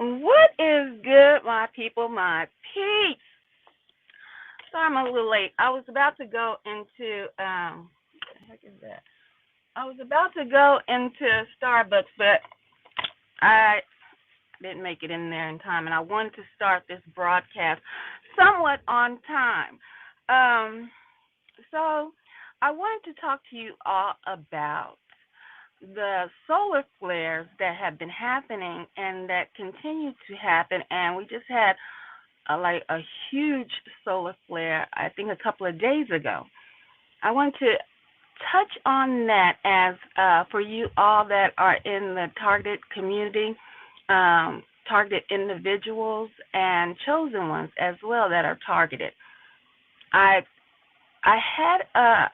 What is good, my people, my peeps? Sorry I'm a little late. I was about to go into what the heck is that? I was about to go into Starbucks, but I didn't make it in there in time, and I wanted to start this broadcast somewhat on time. Um, so I wanted to talk to you all about the solar flares that have been happening and that continue to happen, and we just had a huge solar flare, I think a couple of days ago. I want to touch on that as for you all that are in the targeted community, targeted individuals, and chosen ones as well that are targeted. I I had a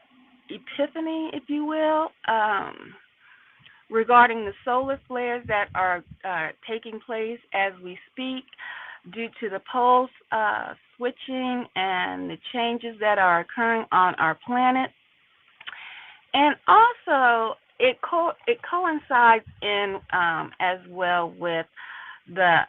epiphany, if you will, regarding the solar flares that are taking place as we speak due to the poles switching and the changes that are occurring on our planet. And also, it coincides in as well with the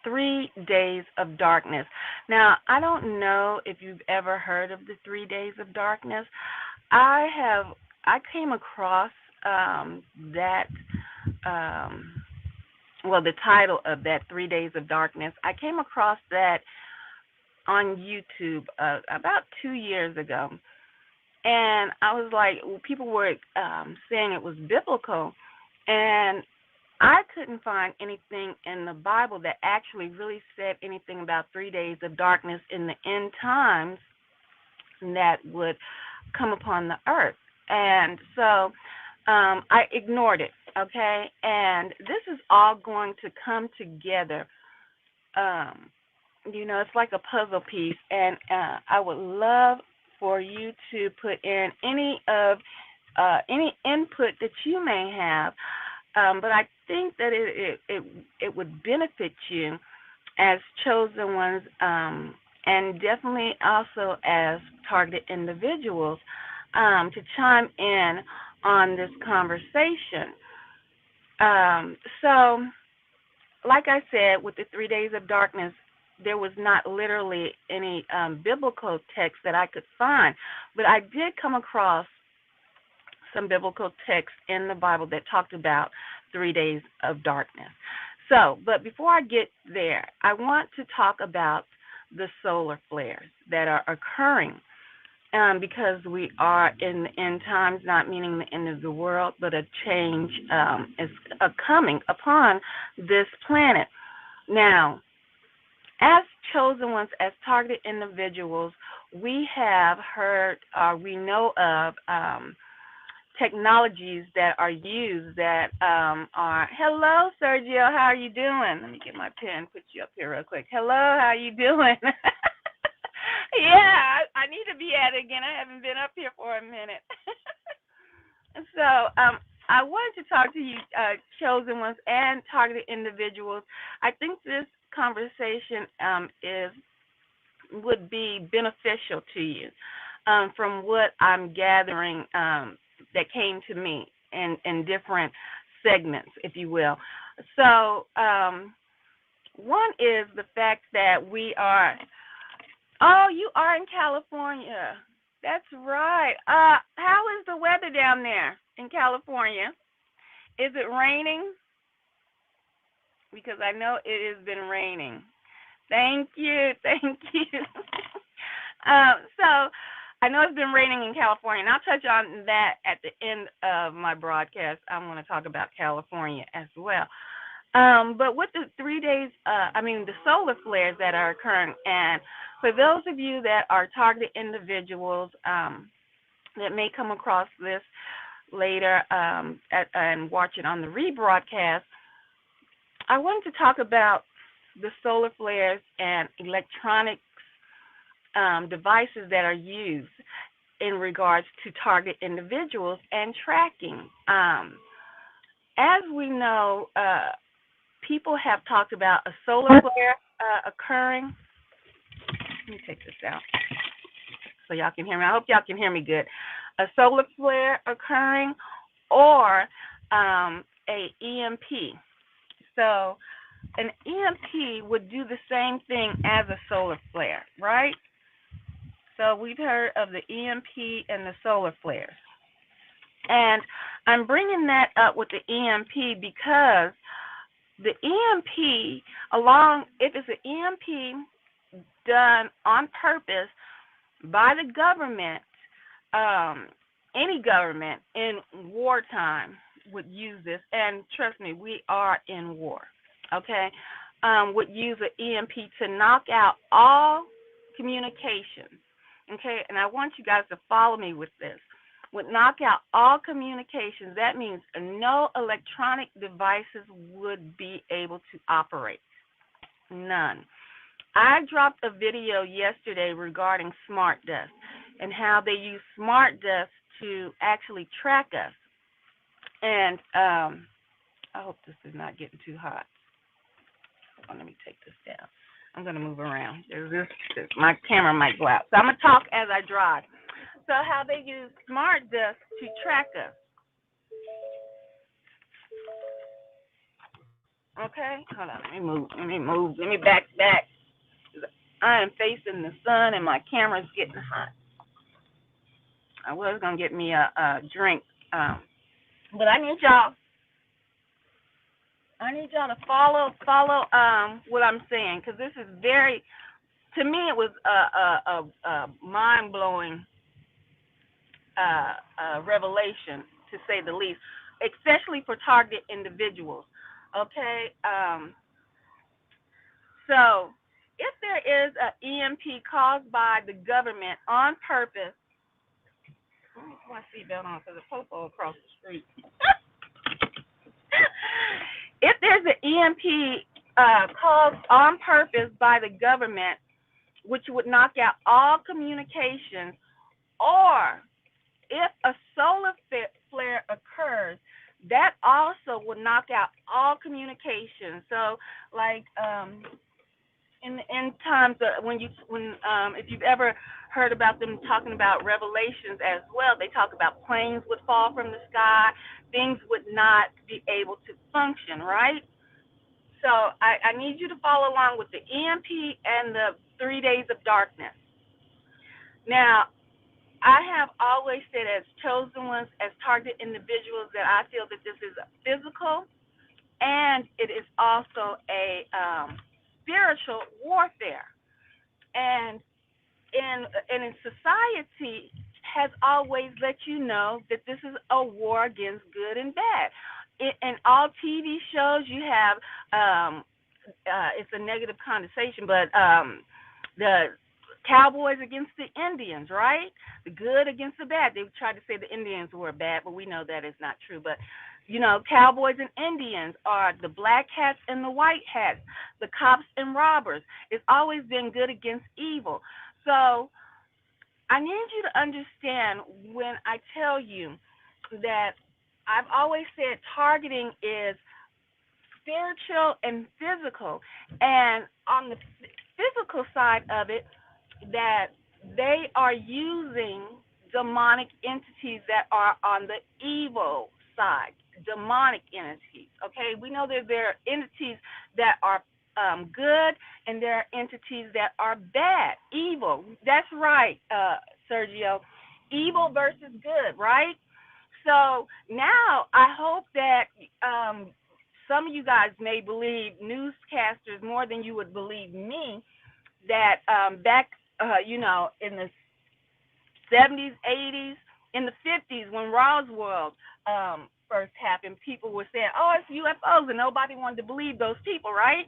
3 days of darkness. Now, I don't know if you've ever heard of the 3 days of darkness. I have. I came across that. Um, well, the title of that 3 days of darkness. I came across that on YouTube about 2 years ago, and I was like, well, people were saying it was biblical, and I couldn't find anything in the Bible that actually really said anything about 3 days of darkness in the end times that would come upon the earth. And so I ignored it, okay? And this is all going to come together. Um, it's like a puzzle piece, and I would love for you to put in any input that you may have. But I think that it would benefit you as chosen ones, and definitely also as targeted individuals, to chime in on this conversation. So, like I said, with the 3 days of darkness, there was not literally any biblical text that I could find, but I did come across some biblical text in the Bible that talked about 3 days of darkness. So, but before I get there, I want to talk about the solar flares that are occurring, because we are in the end times, not meaning the end of the world, but a change is coming upon this planet. Now, as chosen ones, as targeted individuals, we have heard, we know of technologies that are used that are, hello, Sergio, how are you doing? Let me get my pen, put you up here real quick. Hello, how are you doing? Yeah, I need to be at it again. I haven't been up here for a minute. So I wanted to talk to you, chosen ones and targeted individuals. I think this conversation is would be beneficial to you, from what I'm gathering, that came to me in different segments, if you will. So one is the fact that we are. Oh, you are in California. That's right. How is the weather down there in California? Is it raining? Because I know it has been raining. Thank you. Thank you. So I know it's been raining in California, and I'll touch on that at the end of my broadcast. I'm going to talk about California as well. But with the 3 days, the solar flares that are occurring, and for those of you that are targeted individuals that may come across this later and watch it on the rebroadcast, I wanted to talk about the solar flares and electronic devices that are used in regards to target individuals and tracking. As we know, people have talked about a solar flare occurring. Let me take this out so y'all can hear me. I hope y'all can hear me good. A solar flare occurring, or a EMP. So an EMP would do the same thing as a solar flare, right? So we've heard of the EMP and the solar flares. And I'm bringing that up with the EMP because the EMP, if it's an EMP done on purpose by the government, any government in wartime would use this, and trust me, we are in war, okay, would use an EMP to knock out all communications, okay, and I want you guys to follow me with this. Would knock out all communications. That means no electronic devices would be able to operate. None. I dropped a video yesterday regarding smart dust and how they use smart dust to actually track us. And I hope this is not getting too hot. Hold on, let me take this down. I'm going to move around. My camera might go out. So I'm going to talk as I drive. So how they use smart dust to track us. Okay? Hold on. Let me back. I am facing the sun and my camera's getting hot. I was going to get me a drink. But I need y'all to follow what I'm saying, because this is very, to me, it was a mind-blowing revelation, to say the least, especially for targeted individuals. Okay, so if there is an EMP caused by the government on purpose, let me put my seatbelt on because the popo across the street. If there's an EMP caused on purpose by the government, which would knock out all communications, or if a solar flare occurs, that also would knock out all communications. So, like in times when if you've ever heard about them talking about revelations as well, they talk about planes would fall from the sky, things would not be able to function, right? So I need you to follow along with the EMP and the 3 days of darkness. Now, I have always said, as chosen ones, as targeted individuals, that I feel that this is a physical and it is also a spiritual warfare. And in society has always let you know that this is a war against good and bad. In all TV shows, you have it's a negative connotation, but the cowboys against the Indians, right? The good against the bad. They tried to say the Indians were bad, but we know that is not true. But, cowboys and Indians are the black hats and the white hats, the cops and robbers. It's always been good against evil. So I need you to understand when I tell you that I've always said targeting is spiritual and physical. And on the physical side of it, that they are using demonic entities that are on the evil side, demonic entities, okay? We know that there are entities that are good, and there are entities that are bad, evil. That's right, Sergio. Evil versus good, right? So now I hope that some of you guys may believe newscasters more than you would believe me, that back in the 70s, 80s, in the 50s, when Roswell first happened, people were saying, oh, it's UFOs, and nobody wanted to believe those people, right?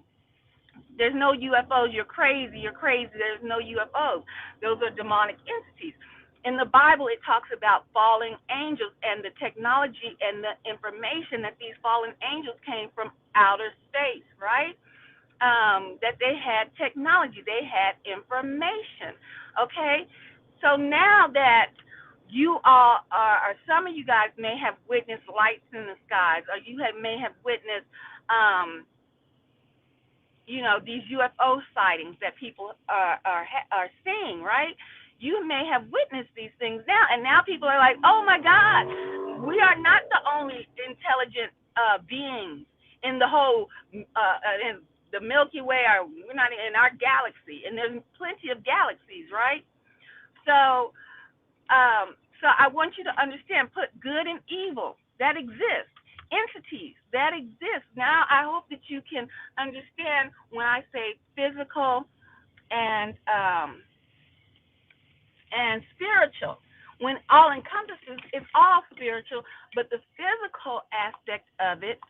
There's no UFOs. You're crazy. There's no UFOs. Those are demonic entities. In the Bible, it talks about fallen angels and the technology and the information that these fallen angels came from outer space, right? That they had technology, they had information, okay? So now that you all or some of you guys may have witnessed lights in the skies, or you may have witnessed, these UFO sightings that people are seeing, right? You may have witnessed these things now, and now people are like, oh my God, we are not the only intelligent beings in the whole in the Milky Way, or we're not in our galaxy, and there's plenty of galaxies, right? So, so I want you to understand, put good and evil that exists, entities that exist. Now, I hope that you can understand when I say physical and spiritual. When all encompasses, it's all spiritual, but the physical aspect of it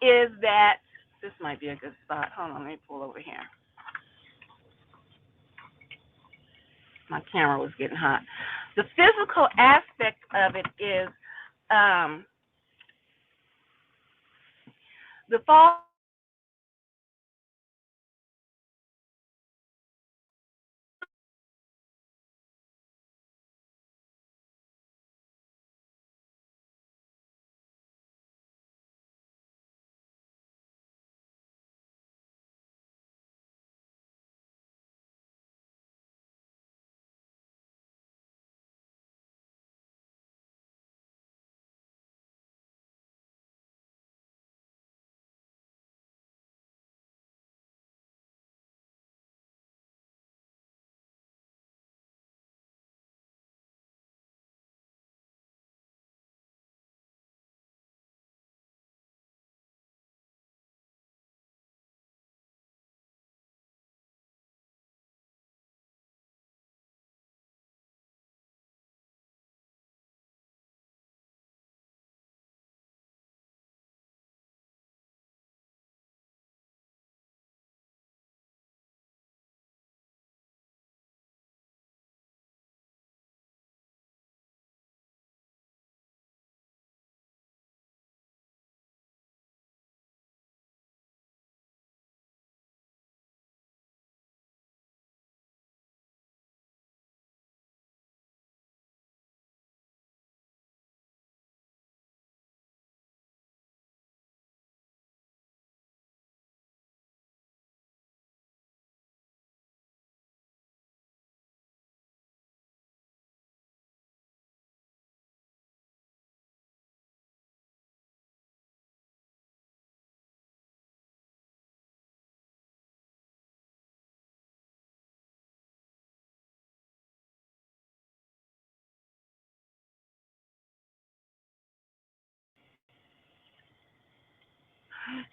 is that this might be a good spot. Hold on, let me pull over here. My camera was getting hot. The physical aspect of it is the fall.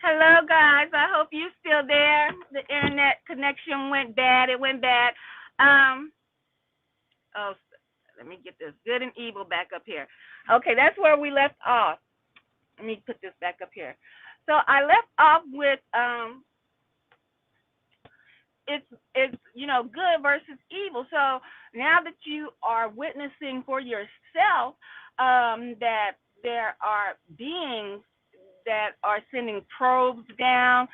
Hello, guys. I hope you're still there. The internet connection went bad. It went bad. Um, oh, let me get this good and evil back up here. Okay, that's where we left off. Let me put this back up here. So I left off with it's good versus evil. So now that you are witnessing for yourself that there are beings that are sending probes down,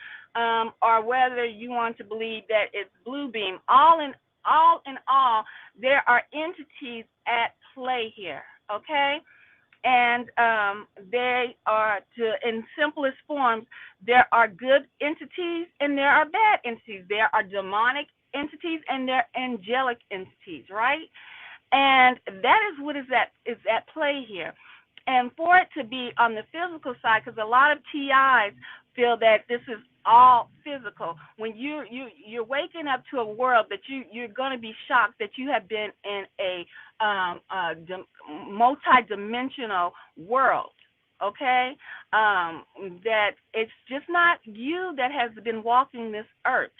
or whether you want to believe that it's blue beam, all in all, there are entities at play here. Okay, and they are, in simplest forms, there are good entities and there are bad entities. There are demonic entities and there are angelic entities, right? And that is what is at play here. And for it to be on the physical side, because a lot of TIs feel that this is all physical. When you're waking up to a world that you're going to be shocked that you have been in a multi-dimensional world. Okay, that it's just not you that has been walking this earth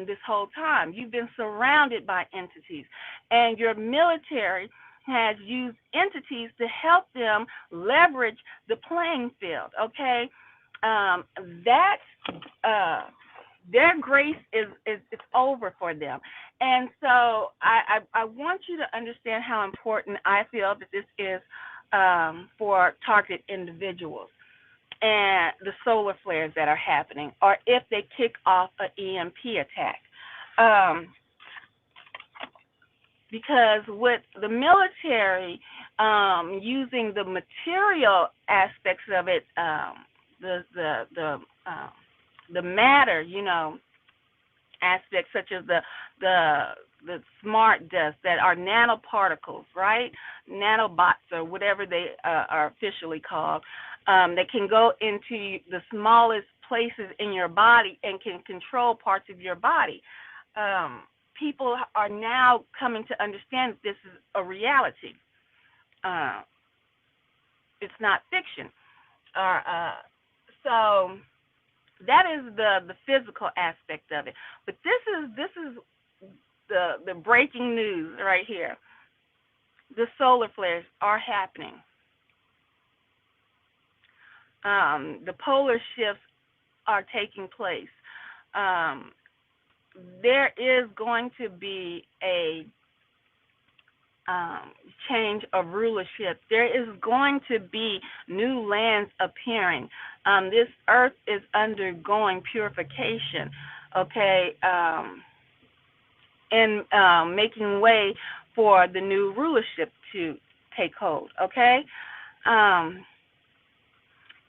this whole time. You've been surrounded by entities, and your military has used entities to help them leverage the playing field. Okay, that their grace is over for them, and so I want you to understand how important I feel that this is for targeted individuals and the solar flares that are happening, or if they kick off an EMP attack. Because with the military using the material aspects of it, the matter, aspects such as the smart dust that are nanoparticles, right? Nanobots or whatever they are officially called, that can go into the smallest places in your body and can control parts of your body. People are now coming to understand that this is a reality. Uh, it's not fiction. So that is the physical aspect of it. But this is the breaking news right here. The solar flares are happening. The polar shifts are taking place. There is going to be a change of rulership. There is going to be new lands appearing. This earth is undergoing purification, okay, and making way for the new rulership to take hold, okay?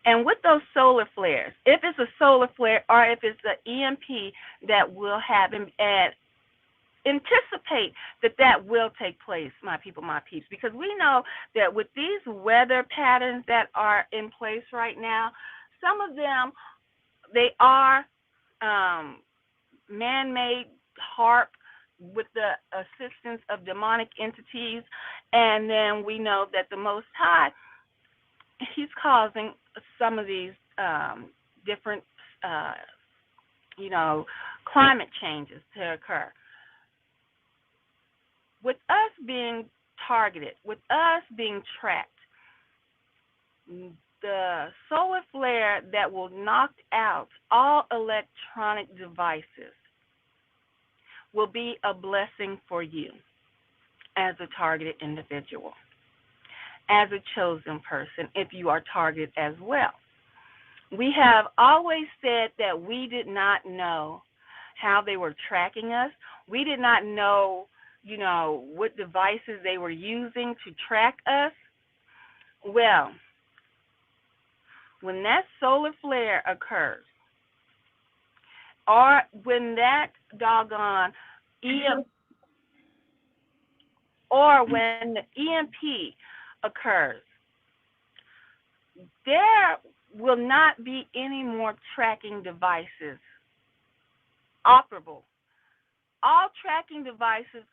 And with those solar flares, if it's a solar flare or if it's an EMP that will happen, and anticipate that will take place, my people, my peeps, because we know that with these weather patterns that are in place right now, some of them, they are man-made, HARP, with the assistance of demonic entities, and then we know that the Most High, He's causing some of these different, climate changes to occur. With us being targeted, with us being tracked, the solar flare that will knock out all electronic devices will be a blessing for you as a targeted individual, as a chosen person, if you are targeted as well. We have always said that we did not know how they were tracking us. We did not know, what devices they were using to track us. Well, when that solar flare occurs, or when that doggone or when the EMP occurs, there will not be any more tracking devices operable. All tracking devices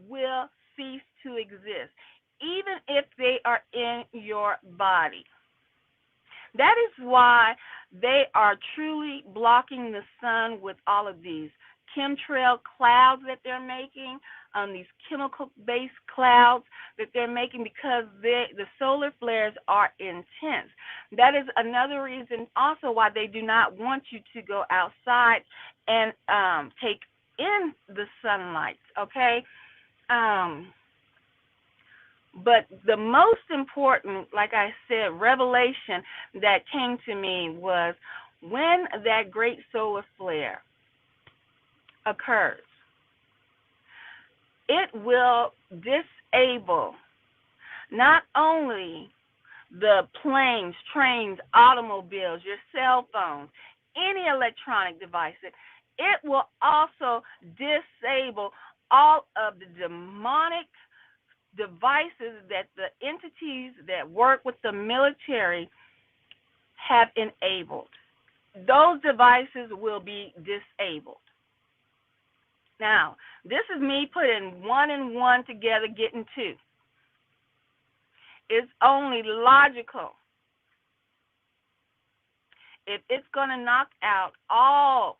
will cease to exist, even if they are in your body. That is why they are truly blocking the sun with all of these chemtrail clouds that they're making, these chemical-based clouds that they're making, because the solar flares are intense. That is another reason also why they do not want you to go outside and take in the sunlight, okay? But the most important, like I said, revelation that came to me was when that great solar flare occurs, it will disable not only the planes, trains, automobiles, your cell phones, any electronic devices. It will also disable all of the demonic devices that the entities that work with the military have enabled. Those devices will be disabled. Now, this is me putting one and one together, getting two. It's only logical. If it's going to knock out all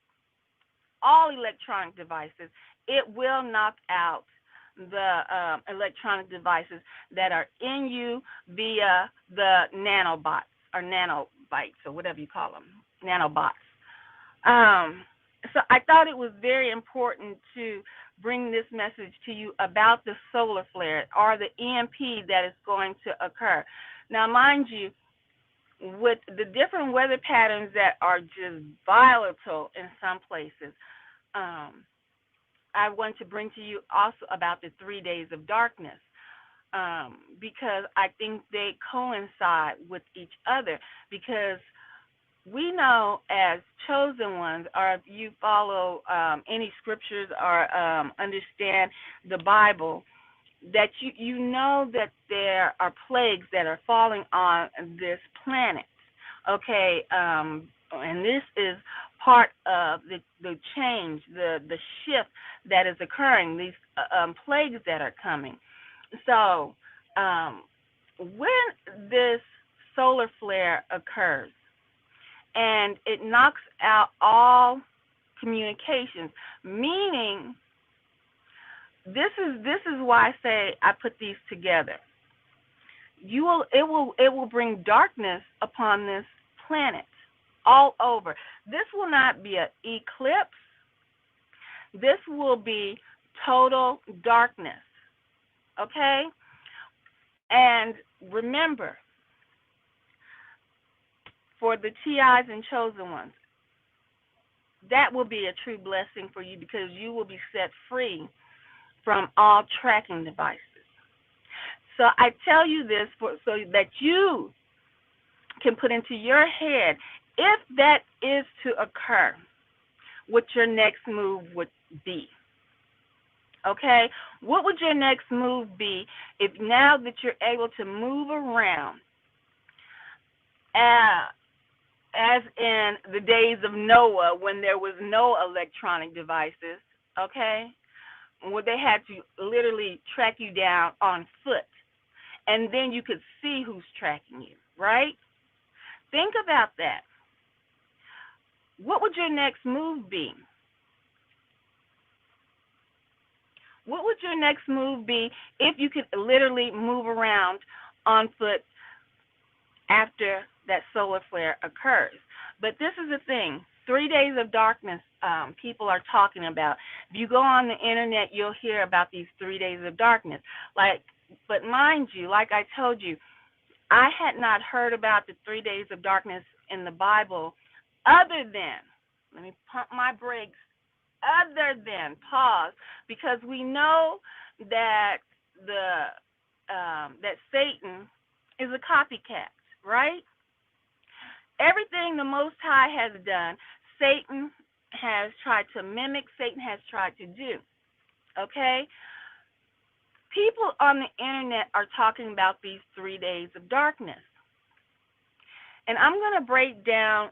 electronic devices, it will knock out the electronic devices that are in you via the nanobots or nanobites or whatever you call them, nanobots. So I thought it was very important to bring this message to you about the solar flare or the EMP that is going to occur. Now, mind you, with the different weather patterns that are just volatile in some places, I want to bring to you also about the 3 days of darkness, because I think they coincide with each other, because we know as chosen ones, or if you follow any scriptures or understand the Bible, that you know that there are plagues that are falling on this planet, okay, And this is part of the change, the shift that is occurring, these plagues that are coming. So, when this solar flare occurs and it knocks out all communications, meaning this is why I say I put these together. It will bring darkness upon this planet all over. This will not be an eclipse. This will be total darkness. Okay? And remember, for the TIs and chosen ones, that will be a true blessing for you because you will be set free from all tracking devices. So I tell you this so that you can put into your head, if that is to occur, what your next move would be. Okay? What would your next move be if now that you're able to move around, as in the days of Noah when there was no electronic devices, okay, where they had to literally track you down on foot, and then you could see who's tracking you, right? Think about that. What would your next move be? What would your next move be if you could literally move around on foot after that solar flare occurs? But this is the thing. 3 days of darkness people are talking about. If you go on the internet, you'll hear about these 3 days of darkness. But mind you, like I told you, I had not heard about the 3 days of darkness in the Bible other than, let me pump my brakes, other than pause, because we know that that Satan is a copycat, right? Everything the Most High has done, Satan has tried to mimic, Satan has tried to do, okay? People on the internet are talking about these 3 days of darkness. And I'm going to break down,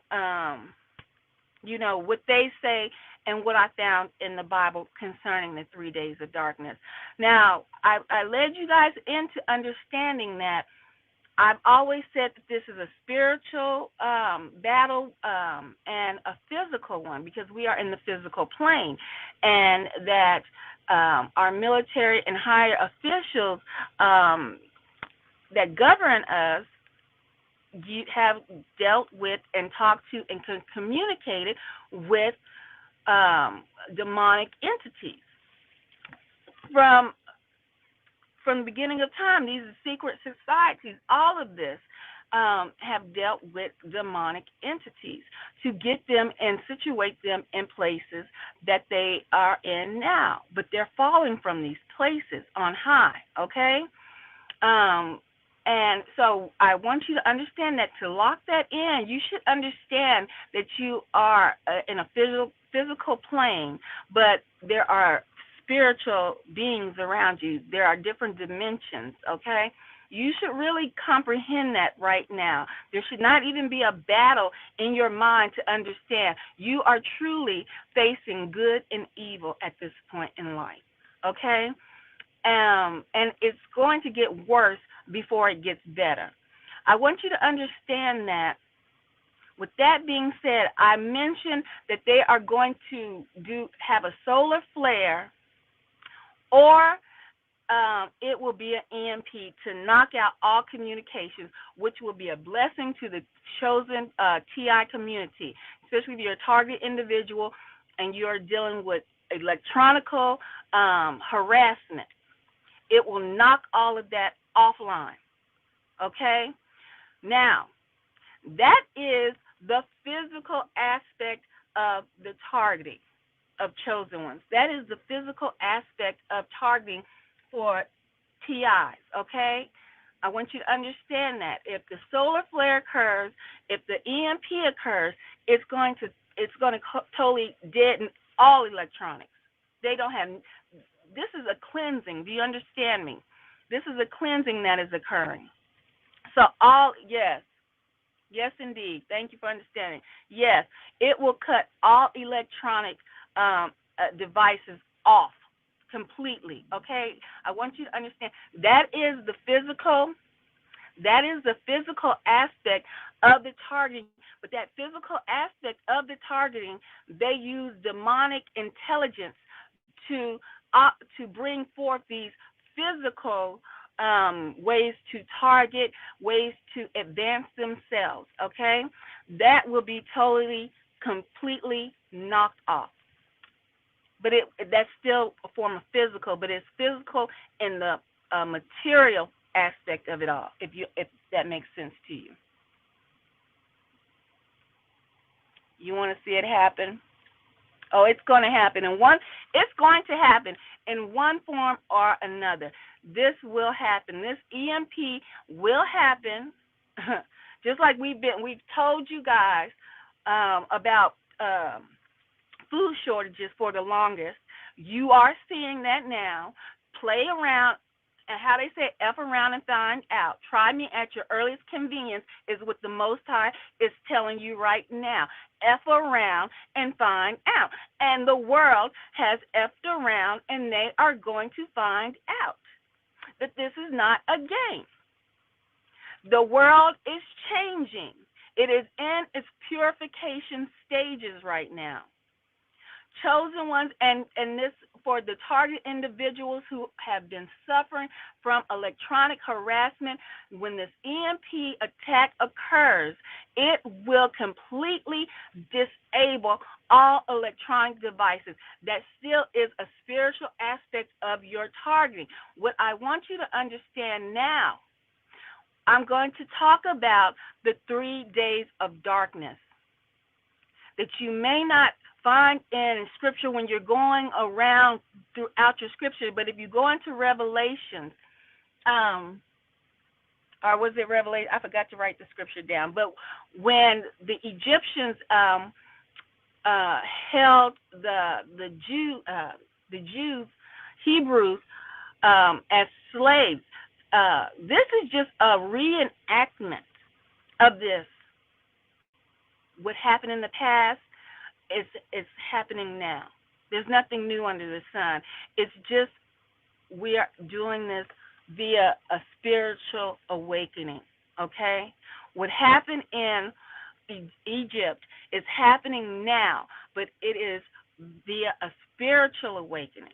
what they say and what I found in the Bible concerning the 3 days of darkness. Now, I led you guys into understanding that I've always said that this is a spiritual battle and a physical one, because we are in the physical plane, and that our military and higher officials that govern us have dealt with and talked to and communicated with demonic entities. From the beginning of time, these are secret societies. All of this have dealt with demonic entities to get them and situate them in places that they are in now. But they're falling from these places on high, okay? And so I want you to understand that to lock that in, you should understand that you are in a physical plane, but there are spiritual beings around you. There are different dimensions, okay? You should really comprehend that right now. There should not even be a battle in your mind to understand. You are truly facing good and evil at this point in life, okay? And it's going to get worse before it gets better. I want you to understand that. With that being said, I mentioned that they are going to have a solar flare, or it will be an EMP to knock out all communications, which will be a blessing to the chosen TI community, especially if you're a target individual and you're dealing with electronical harassment. It will knock all of that offline, okay? Now, that is the physical aspect of the targeting of chosen ones. That is the physical aspect of targeting for TIs, okay? I want you to understand that. If the solar flare occurs, if the EMP occurs, it's going to totally deaden all electronics. They don't have. This is a cleansing. Do you understand me? This is a cleansing that is occurring. So yes, Yes, indeed. Thank you for understanding. Yes, it will cut all electronic devices off completely. Okay, I want you to understand that is the physical. That is the physical aspect of the targeting. But that physical aspect of the targeting, they use demonic intelligence to to bring forth these physical ways to target, ways to advance themselves. Okay, that will be totally, completely knocked off. But that's still a form of physical, but it's physical in the material aspect of it all. If that makes sense to you, you want to see it happen. Oh, it's going to happen in one. It's going to happen in one form or another. This will happen. This EMP will happen. Just like we've told you guys about food shortages for the longest. You are seeing that now. Play around, and how they say, F around and find out. Try me at your earliest convenience is what the Most High is telling you right now. F around and find out. And the world has F'd around, and they are going to find out that this is not a game. The world is changing. It is in its purification stages right now. Chosen ones, and this for the target individuals who have been suffering from electronic harassment. When this EMP attack occurs, it will completely disable all electronic devices. That still is a spiritual aspect of your targeting. What I want you to understand now, I'm going to talk about the 3 days of darkness that you may not find in Scripture when you're going around throughout your Scripture. But if you go into Revelations, or was it Revelation? I forgot to write the Scripture down. But when the Egyptians held the Jews, Hebrews, as slaves, this is just a reenactment of this. What happened in the past is happening now. There's nothing new under the sun. It's just we are doing this via a spiritual awakening, okay? What happened in Egypt is happening now, but it is via a spiritual awakening.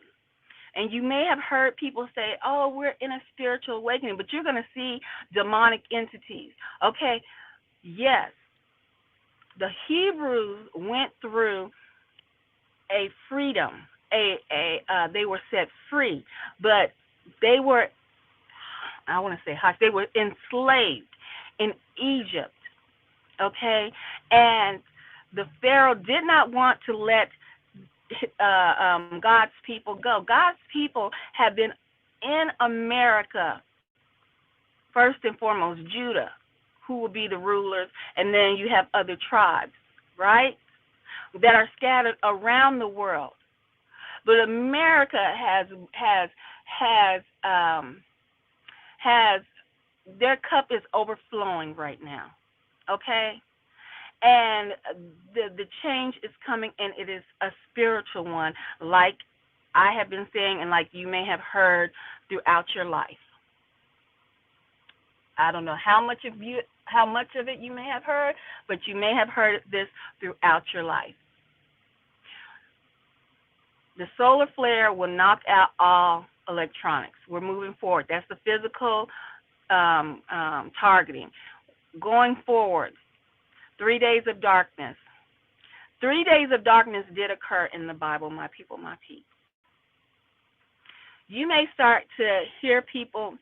And you may have heard people say, oh, we're in a spiritual awakening, but you're going to see demonic entities. Okay, yes. The Hebrews went through a freedom. They were set free, but they were, I want to say, they were enslaved in Egypt, okay? And the Pharaoh did not want to let God's people go. God's people have been in America, first and foremost, Judah, who will be the rulers, and then you have other tribes, right, that are scattered around the world. But America has their cup is overflowing right now, okay? And the change is coming, and it is a spiritual one, like I have been saying, and like you may have heard throughout your life. I don't know how much of it you may have heard, but you may have heard this throughout your life. The solar flare will knock out all electronics. We're moving forward. That's the physical targeting. Going forward, 3 days of darkness. 3 days of darkness did occur in the Bible, my people, my peeps. You may start to hear people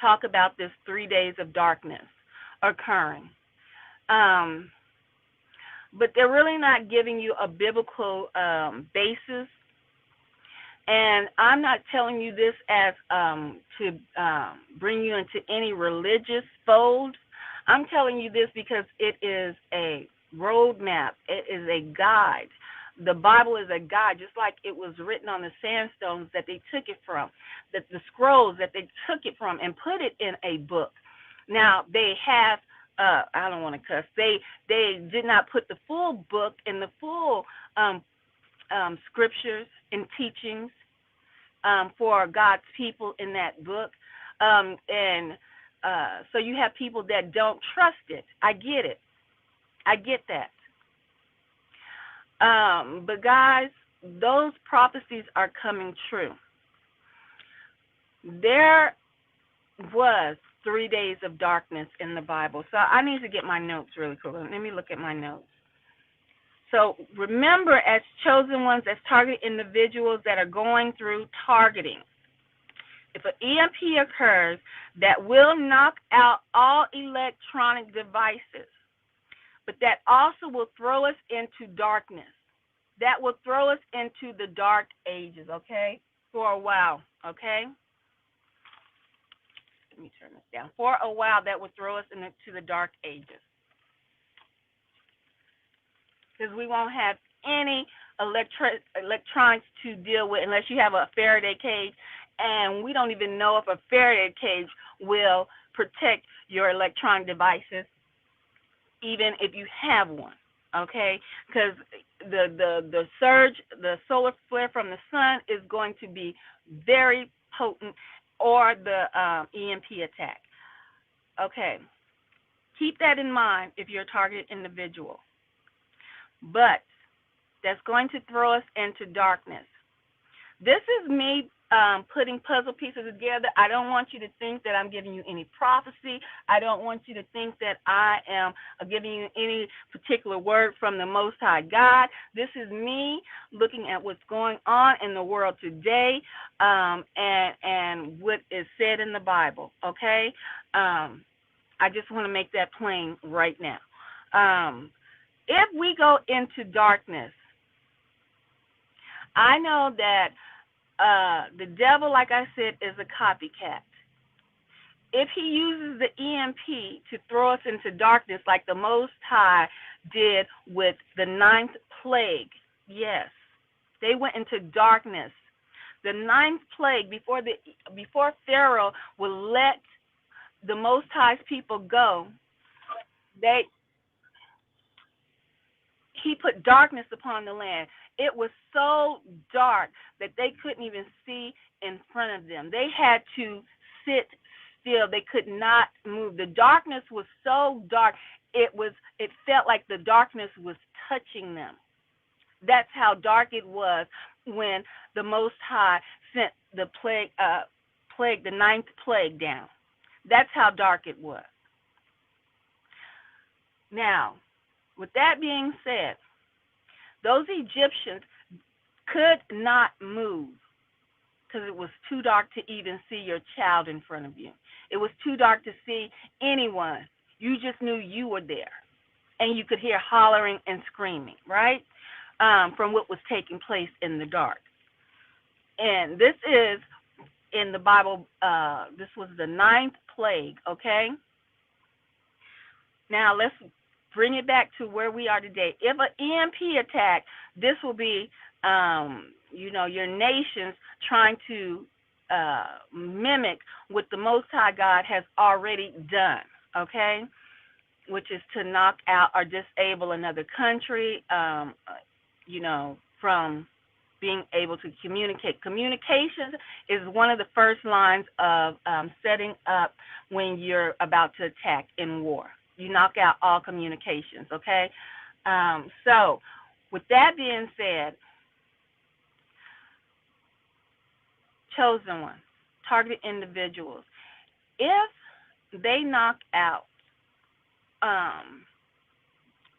talk about this 3 days of darkness occurring. But they're really not giving you a biblical basis. And I'm not telling you this as to bring you into any religious fold. I'm telling you this because it is a roadmap. It is a guide. The Bible is a guide, just like it was written on the sandstones that they took it from, that the scrolls that they took it from and put it in a book. Now, they have I don't want to cuss. They did not put the full book and the full scriptures and teachings for God's people in that book. And so you have people that don't trust it. I get it. I get that. But guys, those prophecies are coming true. There was 3 days of darkness in the Bible. So I need to get my notes really quick. Let me look at my notes. So remember, as chosen ones, as targeted individuals that are going through targeting, if an EMP occurs, that will knock out all electronic devices, but that also will throw us into darkness. That will throw us into the dark ages, okay, for a while, okay? Let me turn this down. For a while, that will throw us into the dark ages. Because we won't have any electronics to deal with unless you have a Faraday cage, and we don't even know if a Faraday cage will protect your electronic devices, even if you have one, okay? Because the surge, the solar flare from the sun is going to be very potent, or the EMP attack. Okay, keep that in mind if you're a targeted individual. But that's going to throw us into darkness. This is me putting puzzle pieces together. I don't want you to think that I'm giving you any prophecy. I don't want you to think that I am giving you any particular word from the Most High God. This is me looking at what's going on in the world today, and what is said in the Bible, okay? I just want to make that plain right now. If we go into darkness, I know that the devil, like I said, is a copycat. If he uses the EMP to throw us into darkness like the Most High did with the 9th plague, yes, they went into darkness. The 9th plague, before Pharaoh would let the Most High's people go, he put darkness upon the land. It was so dark that they couldn't even see in front of them. They had to sit still. They could not move. The darkness was so dark, it felt like the darkness was touching them. That's how dark it was when the Most High sent the the 9th plague down. That's how dark it was. Now, with that being said, those Egyptians could not move because it was too dark to even see your child in front of you. It was too dark to see anyone. You just knew you were there, and you could hear hollering and screaming, right, from what was taking place in the dark. And this is in the Bible. This was the 9th plague, okay? Now, let's bring it back to where we are today. If an EMP attack, this will be, your nations trying to mimic what the Most High God has already done, okay, which is to knock out or disable another country, from being able to communicate. Communications is one of the first lines of setting up when you're about to attack in war. You knock out all communications, okay? So with that being said, chosen ones, targeted individuals, if they knock out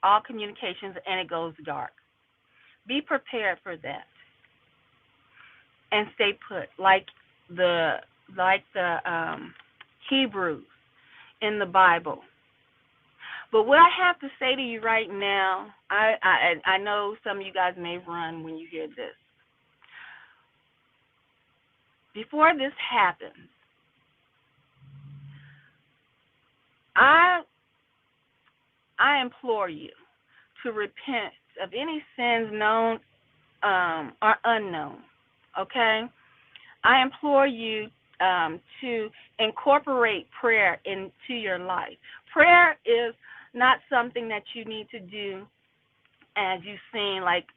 all communications and it goes dark, be prepared for that and stay put, like the Hebrews in the Bible. But what I have to say to you right now, I know some of you guys may run when you hear this. Before this happens, I implore you to repent of any sins known or unknown, okay? I implore you to incorporate prayer into your life. Prayer is not something that you need to do as you sing like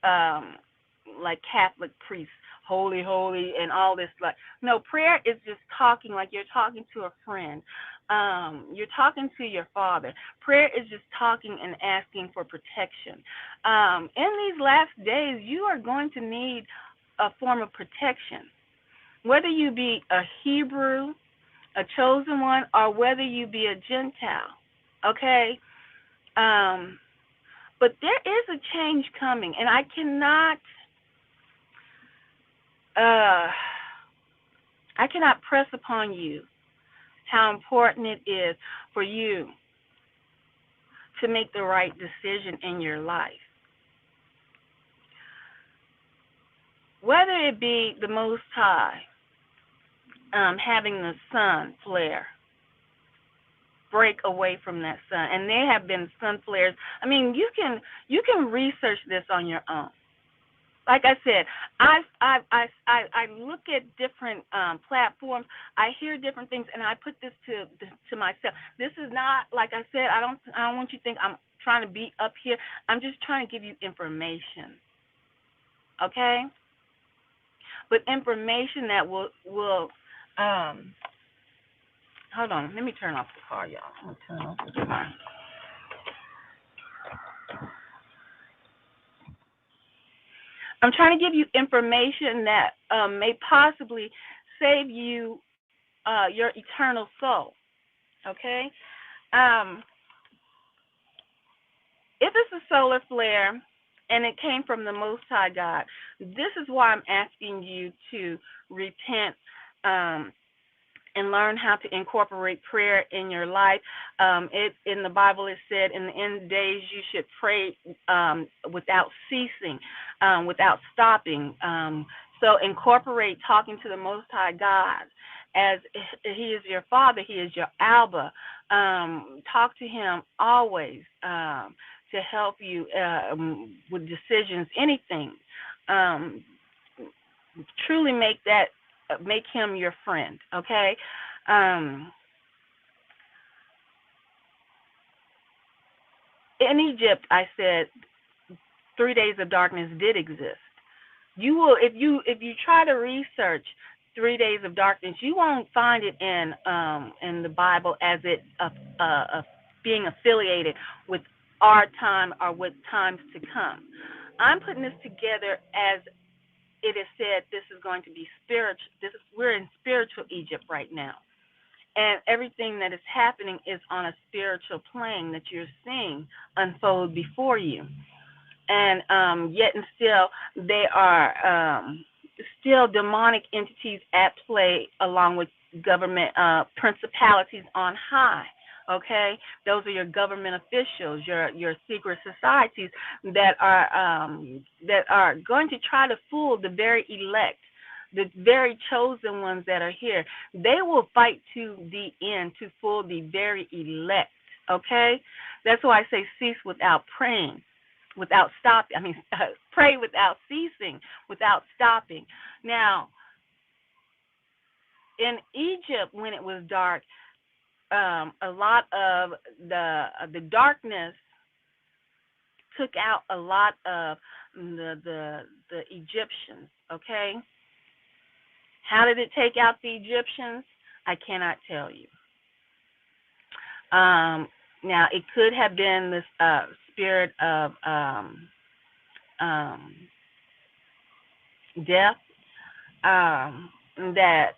Catholic priests, holy, holy, and all this. Like, no, prayer is just talking like you're talking to a friend. You're talking to your Father. Prayer is just talking and asking for protection. In these last days, you are going to need a form of protection, whether you be a Hebrew, a chosen one, or whether you be a Gentile. Okay. But there is a change coming, and I cannot press upon you how important it is for you to make the right decision in your life. Whether it be the Most High having the sun flare, break away from that sun, and there have been sun flares. I mean, you can research this on your own. Like I said, I look at different platforms. I hear different things, and I put this to myself. This is not, like I said, I don't want you to think I'm trying to be up here. I'm just trying to give you information, okay? But information that will hold on. Let me turn off the car, y'all. I'm gonna turn off the car. I'm trying to give you information that may possibly save you your eternal soul, okay? If it's a solar flare and it came from the Most High God, this is why I'm asking you to repent and learn how to incorporate prayer in your life. In the Bible it said in the end days you should pray without ceasing, without stopping. So incorporate talking to the Most High God as He is your Father, He is your Abba. Talk to Him always to help you with decisions, anything. Truly make Him your friend, okay? In Egypt, I said 3 days of darkness did exist. You will, if you try to research 3 days of darkness, you won't find it in the Bible as it being affiliated with our time or with times to come. I'm putting this together as it is said this is going to be spiritual. We're in spiritual Egypt right now. And everything that is happening is on a spiritual plane that you're seeing unfold before you. And yet and still, there are still demonic entities at play along with government principalities on high. Okay, those are your government officials, your secret societies that are going to try to fool the very elect, the very chosen ones that are here. They will fight to the end to fool the very elect. Okay, that's why I say cease without praying, without stopping. I mean, pray without ceasing, without stopping. Now, in Egypt, when it was dark, a lot of the darkness took out a lot of the Egyptians. Okay, how did it take out the Egyptians? I cannot tell you. Now it could have been this spirit of death that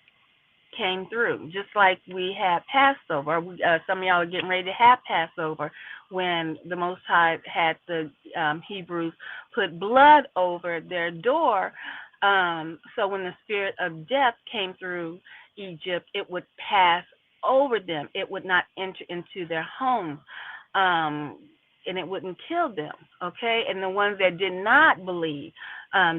came through, just like we had Passover. Some of y'all are getting ready to have Passover when the Most High had the Hebrews put blood over their door. So when the spirit of death came through Egypt, it would pass over them. It would not enter into their homes, and it wouldn't kill them, okay? And the ones that did not believe,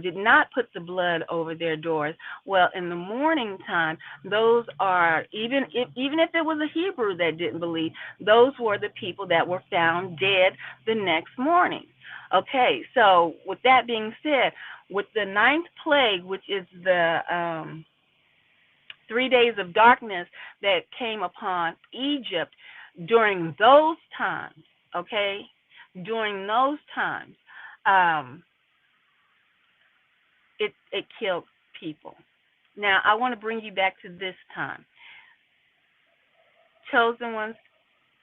did not put the blood over their doors, well, in the morning time, those are, even if it was a Hebrew that didn't believe, those were the people that were found dead the next morning. Okay, so with that being said, with the ninth plague, which is the 3 days of darkness that came upon Egypt during those times, okay? During those times, um, it killed people. Now, I want to bring you back to this time. Chosen ones,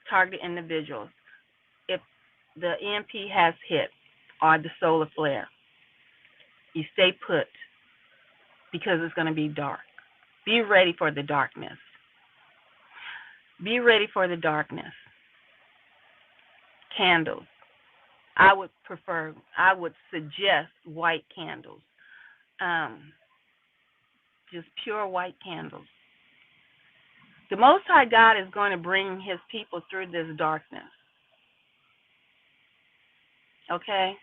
target individuals. If the EMP has hit or the solar flare, you stay put because it's going to be dark. Be ready for the darkness. Be ready for the darkness. Candles. I would suggest white candles. Just pure white candles. The Most High God is going to bring his people through this darkness. Okay?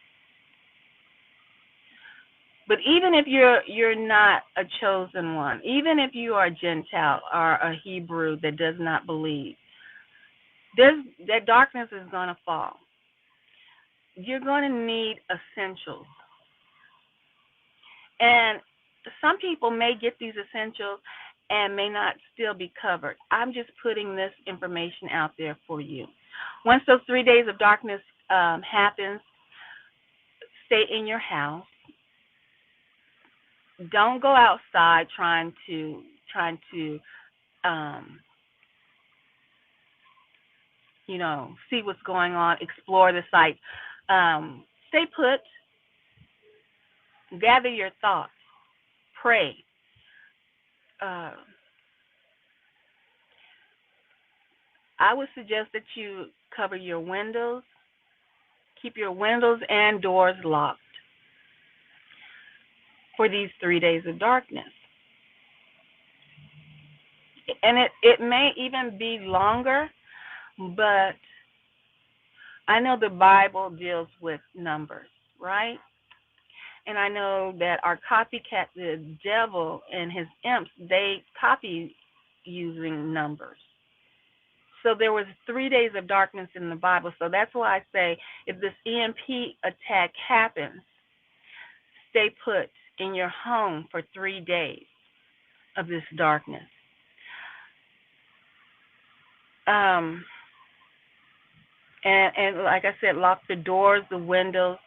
But even if you're not a chosen one, even if you are a Gentile or a Hebrew that does not believe, that darkness is going to fall. You're going to need essentials. And some people may get these essentials and may not still be covered. I'm just putting this information out there for you. Once those 3 days of darkness happens, stay in your house. Don't go outside trying to see what's going on, explore the site. Stay put. Gather your thoughts. Pray. I would suggest that you cover your windows. Keep your windows and doors locked for these 3 days of darkness. And it may even be longer, but I know the Bible deals with numbers, right? And I know that our copycat, the devil and his imps, they copy using numbers. So there was 3 days of darkness in the Bible. So that's why I say if this EMP attack happens, stay put in your home for 3 days of this darkness. And like I said, lock the doors, the windows,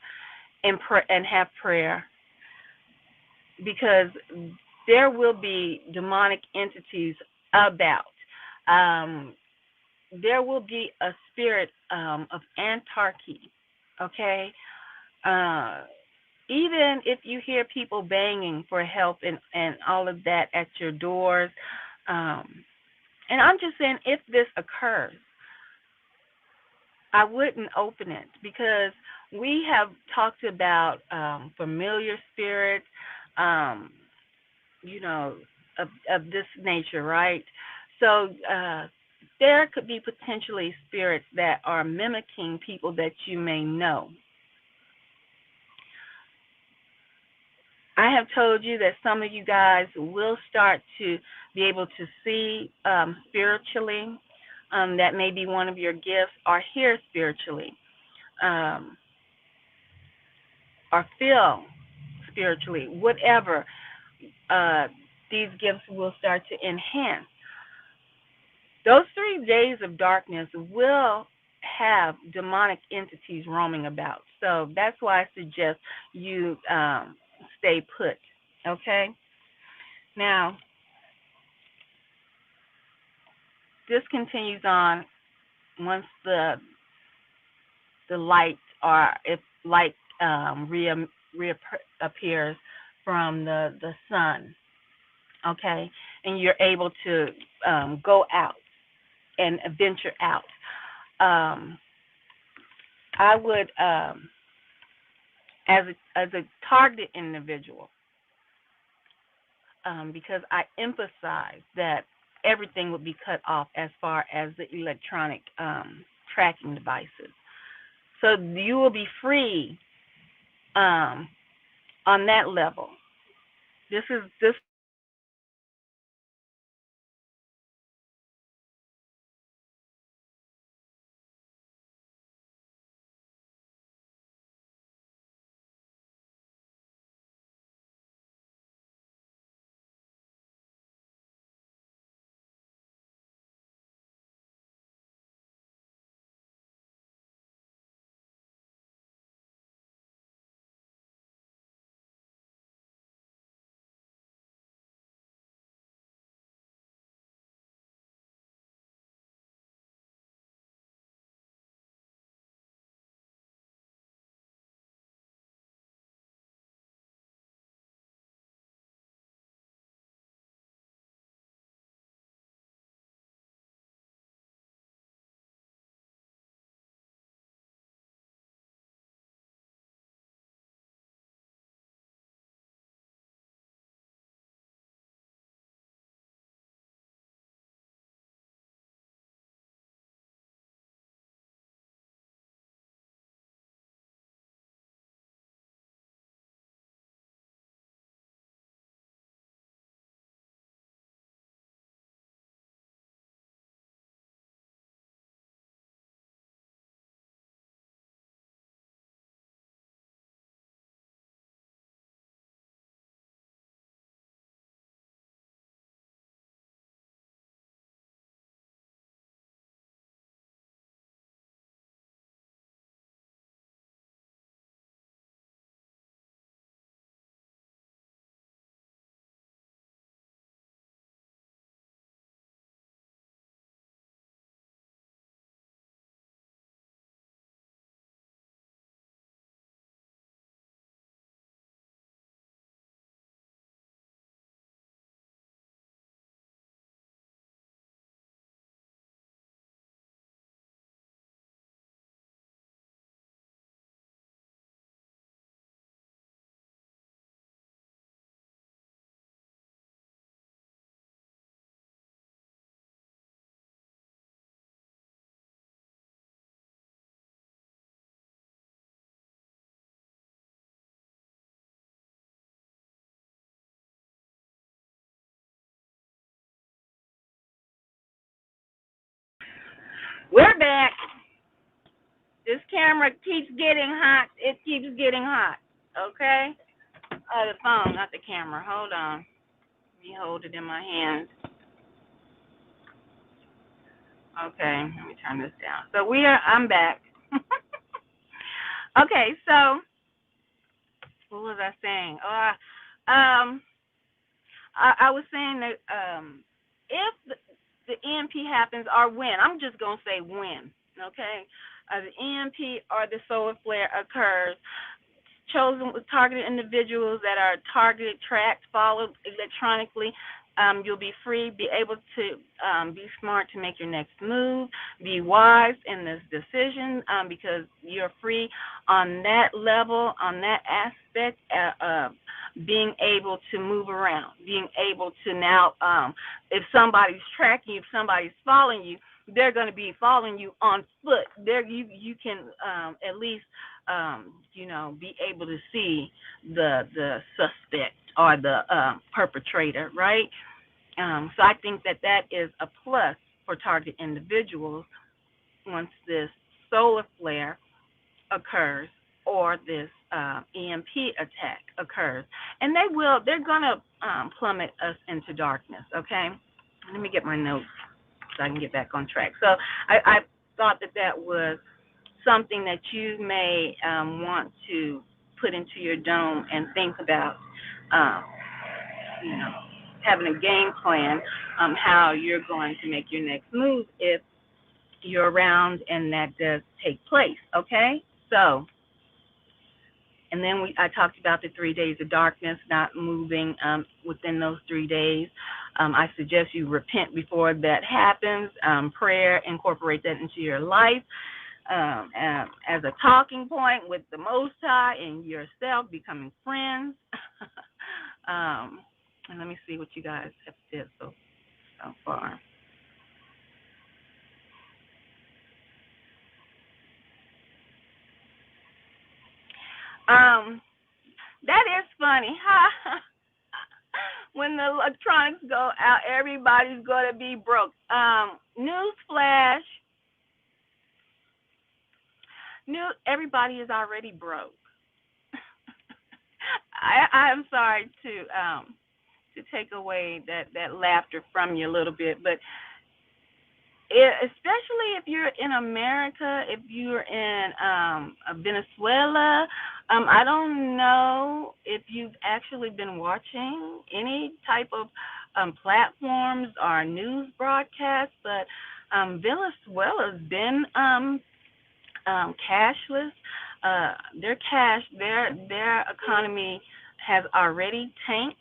and have prayer, because there will be demonic entities about. There will be a spirit of anarchy, okay? Even if you hear people banging for help and all of that at your doors, and I'm just saying, if this occurs, I wouldn't open it, because we have talked about familiar spirits, of this nature, right? So there could be potentially spirits that are mimicking people that you may know. I have told you that some of you guys will start to be able to see spiritually. That may be one of your gifts, or hear spiritually, or feel spiritually. Whatever, these gifts will start to enhance. Those 3 days of darkness will have demonic entities roaming about. So that's why I suggest you stay put, okay? Now, this continues on once the light, or if light reappears from the sun, okay? And you're able to go out and venture out. I would, as a targeted individual, because I emphasize that everything would be cut off as far as the electronic tracking devices. So you will be free on that level. This We're back. This camera keeps getting hot. It keeps getting hot. Okay? The phone, not the camera. Hold on. Let me hold it in my hand. Okay, let me turn this down. So I'm back. Okay, so what was I saying? I was saying that if the EMP happens or when, I'm just going to say when, okay? The EMP or the solar flare occurs, chosen with targeted individuals that are targeted, tracked, followed electronically. You'll be free, be able to be smart to make your next move, be wise in this decision because you're free on that level, on that aspect, being able to move around, being able to now, if somebody's tracking you, if somebody's following you, they're going to be following you on foot. There, you can at least be able to see the suspect or the perpetrator, right? So I think that is a plus for targeted individuals once this solar flare occurs or this EMP attack occurs. And they're going to plummet us into darkness, okay? Let me get my notes so I can get back on track. So I thought that was something that you may want to put into your dome and think about, having a game plan how you're going to make your next move if you're around and that does take place, okay? So, and then I talked about the 3 days of darkness, not moving within those 3 days. I suggest you repent before that happens. Prayer, incorporate that into your life as a talking point with the Most High and yourself, becoming friends. And let me see what you guys have said so far. That is funny. When the electronics go out, everybody's going to be broke. Newsflash. Everybody is already broke. I am sorry to take away that laughter from you a little bit, but especially if you're in America, if you're in Venezuela, I don't know if you've actually been watching any type of platforms or news broadcasts, but Venezuela's been cashless. Their economy has already tanked.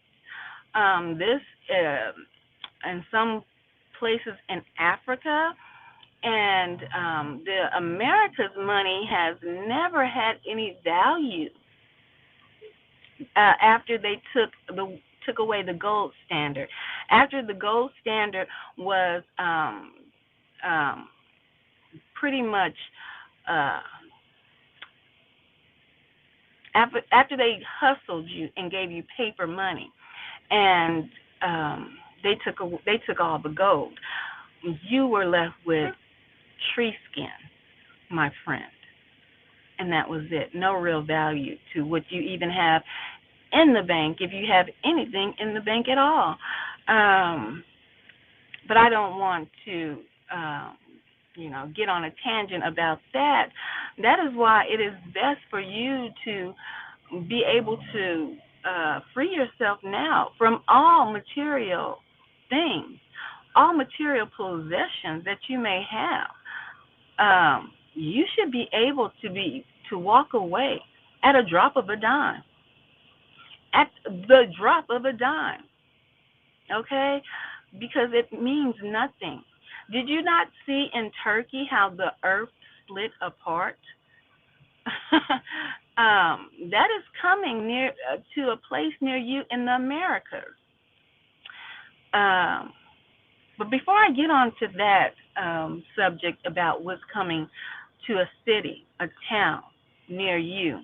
This in some places in Africa, and the America's money has never had any value after they took away the gold standard. After the gold standard was pretty much after they hustled you and gave you paper money, and they took all the gold, you were left with tree skin, my friend, and that was it. No real value to what you even have in the bank, if you have anything in the bank at all. But I don't want to get on a tangent about that. That is why it is best for you to be able to free yourself now from all material things, all material possessions that you may have. You should be able to walk away at a drop of a dime. At the drop of a dime. Okay? Because it means nothing. Did you not see in Turkey how the earth split apart? That is coming near to a place near you in the Americas. But before I get on to that subject about what's coming to a city, a town near you,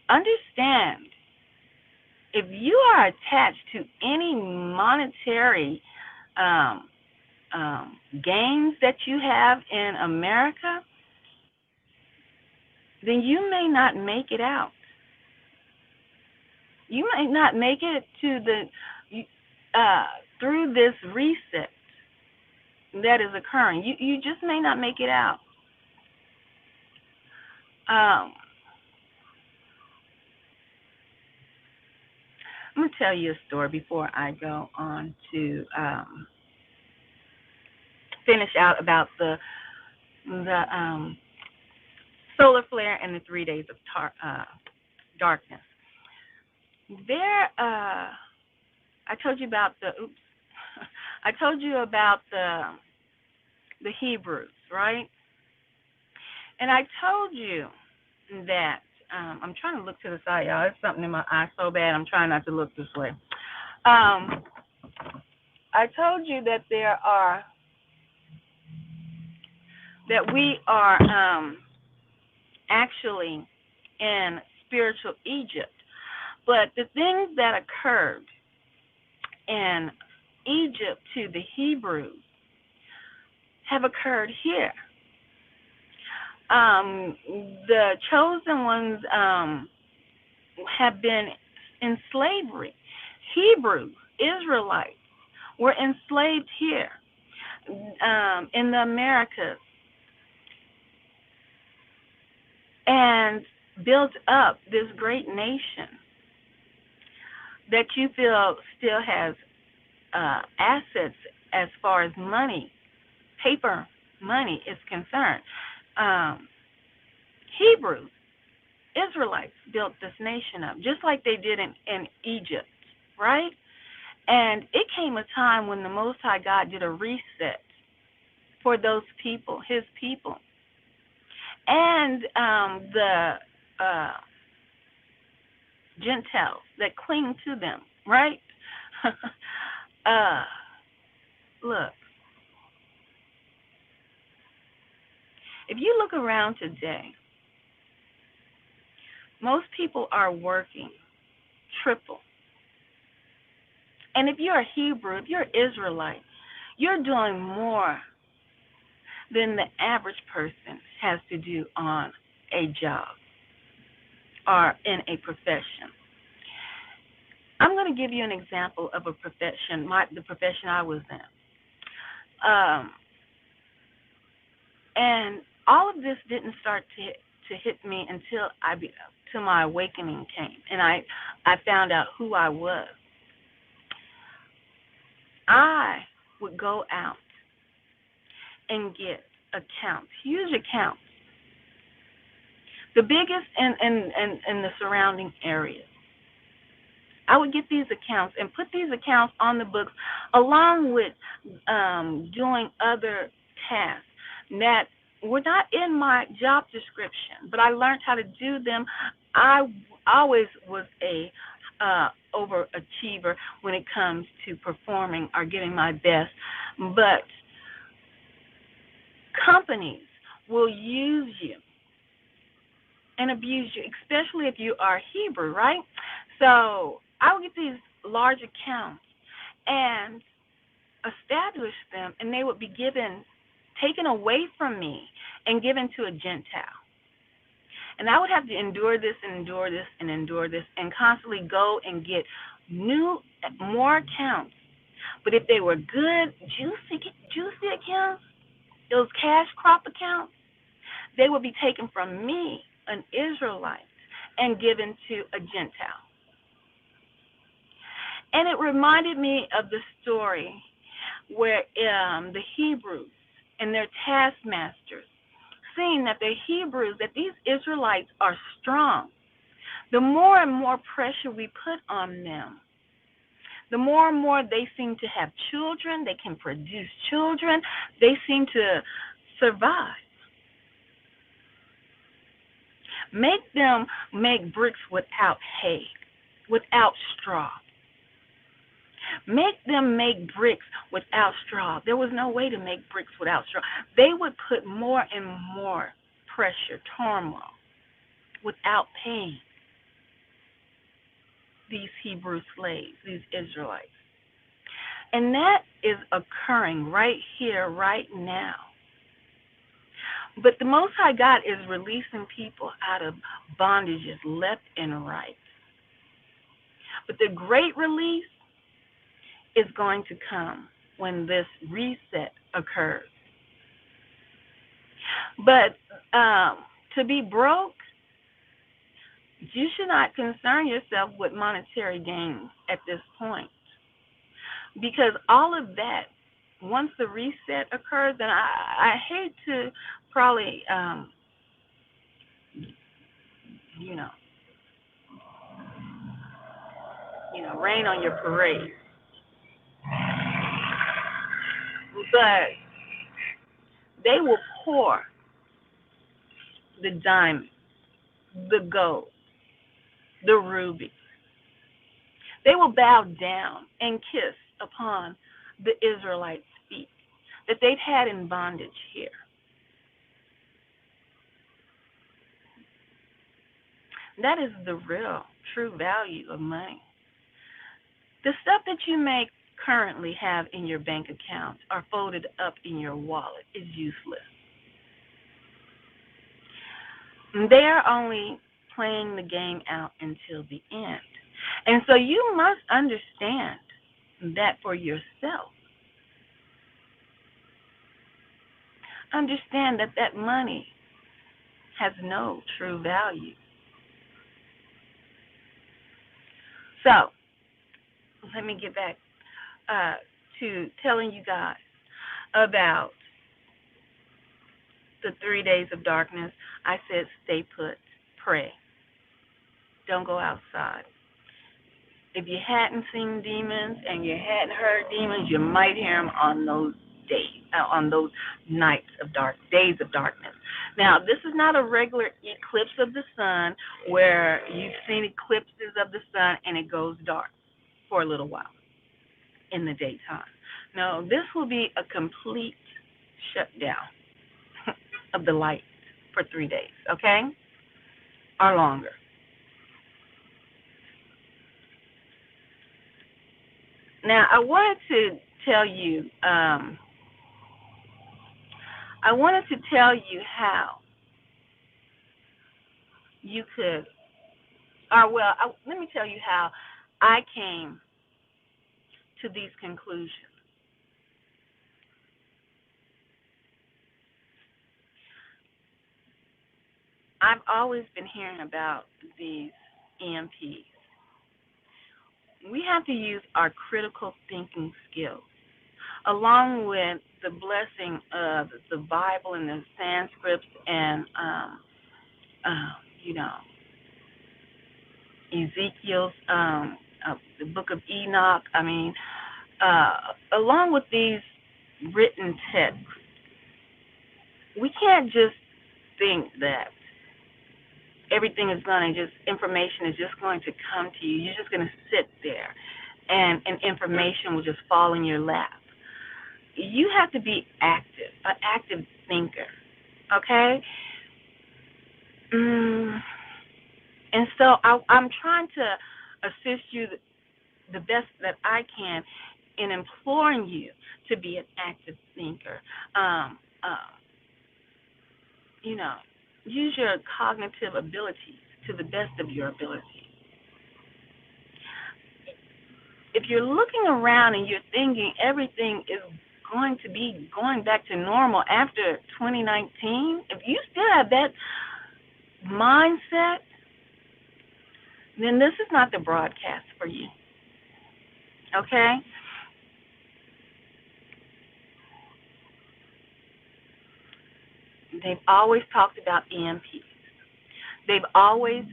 understand, if you are attached to any monetary gains that you have in America, then you may not make it out. You might not make it to through this reset that is occurring. You just may not make it out. I'm going to tell you a story before I go on to finish out about the solar flare and the 3 days of darkness. There, I told you about I told you about the Hebrews, right? And I told you that I'm trying to look to the side, y'all. There's something in my eye so bad. I'm trying not to look this way. I told you that we are actually in spiritual Egypt. But the things that occurred in Egypt to the Hebrews have occurred here. The chosen ones have been in slavery. Hebrews, Israelites, were enslaved here in the Americas and built up this great nation that you feel still has assets as far as money, paper money is concerned. Hebrews, Israelites built this nation up, just like they did in Egypt, right? And it came a time when the Most High God did a reset for those people, his people. And the Gentiles that cling to them, right? Look, if you look around today, most people are working triple. And if you're a Hebrew, if you're an Israelite, you're doing more than the average person has to do on a job or in a profession. I'm going to give you an example of a profession, the profession I was in. And all of this didn't start to hit me until my awakening came, and I found out who I was. I would go out and get accounts, huge accounts, the biggest in the surrounding areas. I would get these accounts and put these accounts on the books along with doing other tasks that were not in my job description, but I learned how to do them. I always was a overachiever when it comes to performing or giving my best, but companies will use you and abuse you, especially if you are Hebrew, right? So I would get these large accounts and establish them, and they would be taken away from me and given to a Gentile. And I would have to endure this and endure this and endure this and constantly go and get more accounts. But if they were good, juicy accounts, those cash crop accounts, they would be taken from me, an Israelite, and given to a Gentile. And it reminded me of the story where the Hebrews and their taskmasters, seeing that the Hebrews, that these Israelites are strong, the more and more pressure we put on them, the more and more they seem to have children, they can produce children, they seem to survive. Make them make bricks without hay, without straw. Make them make bricks without straw. There was no way to make bricks without straw. They would put more and more pressure, turmoil, without paying these Hebrew slaves, these Israelites. And that is occurring right here, right now. But the Most High God is releasing people out of bondages left and right. But the great release is going to come when this reset occurs. But to be broke, you should not concern yourself with monetary gains at this point. Because all of that, once the reset occurs, and I hate to probably, you know, rain on your parade, but they will pour the diamond, the gold, the ruby. They will bow down and kiss upon the Israelites' feet that they've had in bondage here. That is the real, true value of money. The stuff that you may currently have in your bank account or folded up in your wallet is useless. They are only playing the game out until the end. And so you must understand that for yourself. Understand that that money has no true value. So, let me get back to telling you guys about the 3 days of darkness. I said stay put, pray. Don't go outside. If you hadn't seen demons and you hadn't heard demons, you might hear them on those days, on those days of darkness. Now, this is not a regular eclipse of the sun where you've seen eclipses of the sun and it goes dark for a little while in the daytime. No, this will be a complete shutdown of the light for 3 days, okay? Or longer. Now, I wanted to tell you how you could, let me tell you how I came to these conclusions. I've always been hearing about these EMPs. We have to use our critical thinking skills, along with the blessing of the Bible and the Sanskrit and, Ezekiel's, the book of Enoch. I mean, along with these written texts, we can't just think that everything is going to information is just going to come to you. You're just going to sit there and information will just fall in your lap. You have to be active, an active thinker, okay? And so I'm trying to assist you the best that I can in imploring you to be an active thinker. Use your cognitive abilities to the best of your ability. If you're looking around and you're thinking everything is going to be going back to normal after 2019, if you still have that mindset, then this is not the broadcast for you. Okay? They've always talked about EMPs. We've always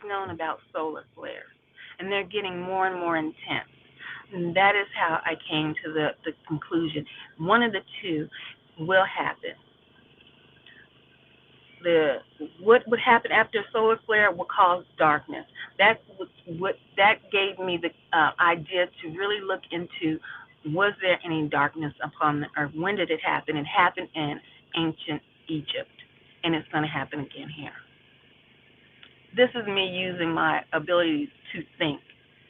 known about solar flares, and they're getting more and more intense. And that is how I came to the conclusion. One of the two will happen. What would happen after a solar flare will cause darkness. That gave me the idea to really look into, was there any darkness upon the earth? When did it happen? It happened in ancient Egypt, and it's going to happen again here. This is me using my ability to think,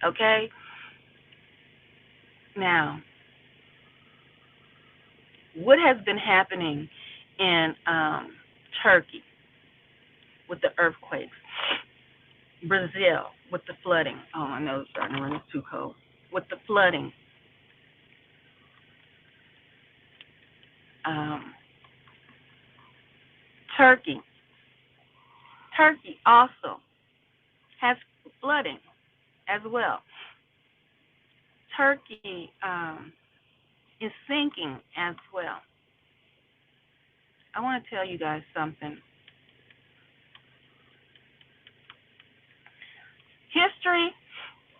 okay? Now, what has been happening in Turkey with the earthquakes, Brazil with the flooding? Oh, I know it's starting to run, it's too cold. With the flooding, um, Turkey. Turkey also has flooding as well. Turkey is sinking as well. I want to tell you guys something. History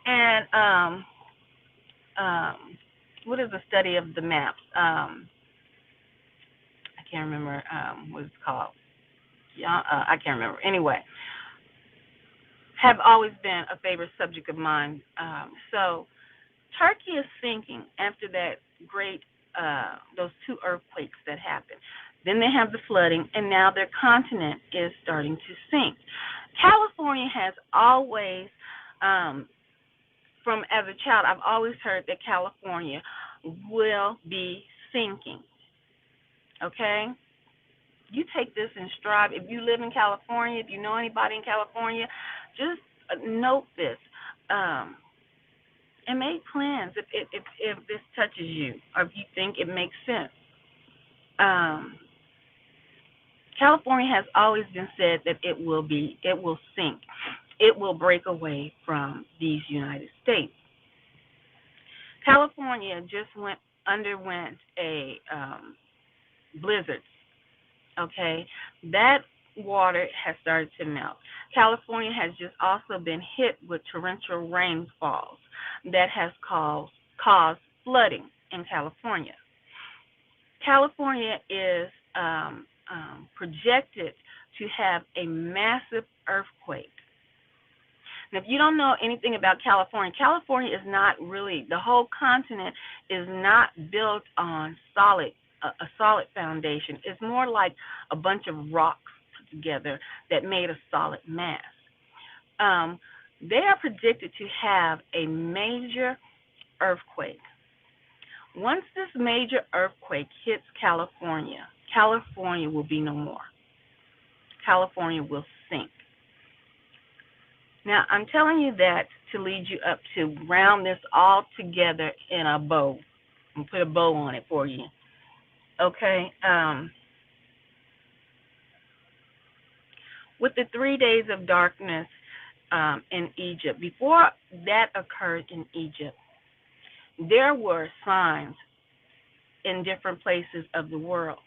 and what is the study of the maps? I can't remember what it's called. Yeah, I can't remember. Anyway, have always been a favorite subject of mine. So Turkey is sinking after that great, those two earthquakes that happened. Then they have the flooding, and now their continent is starting to sink. California has always, from as a child, I've always heard that California will be sinking. Okay? You take this and strive. If you live in California, if you know anybody in California, just note this. And make plans if this touches you or if you think it makes sense. California has always been said that it will sink. It will break away from these United States. California just underwent a blizzard. Okay, that water has started to melt. California has just also been hit with torrential rainfalls that has caused flooding in California. California is projected to have a massive earthquake. Now, if you don't know anything about California, California is not really, the whole continent is not built on a solid foundation. It's more like a bunch of rocks put together that made a solid mass. They are predicted to have a major earthquake. Once this major earthquake hits California, California will be no more. California will sink. Now, I'm telling you that to lead you up to round this all together in a bow and put a bow on it for you. Okay? With the 3 days of darkness in Egypt, before that occurred in Egypt, there were signs in different places of the world.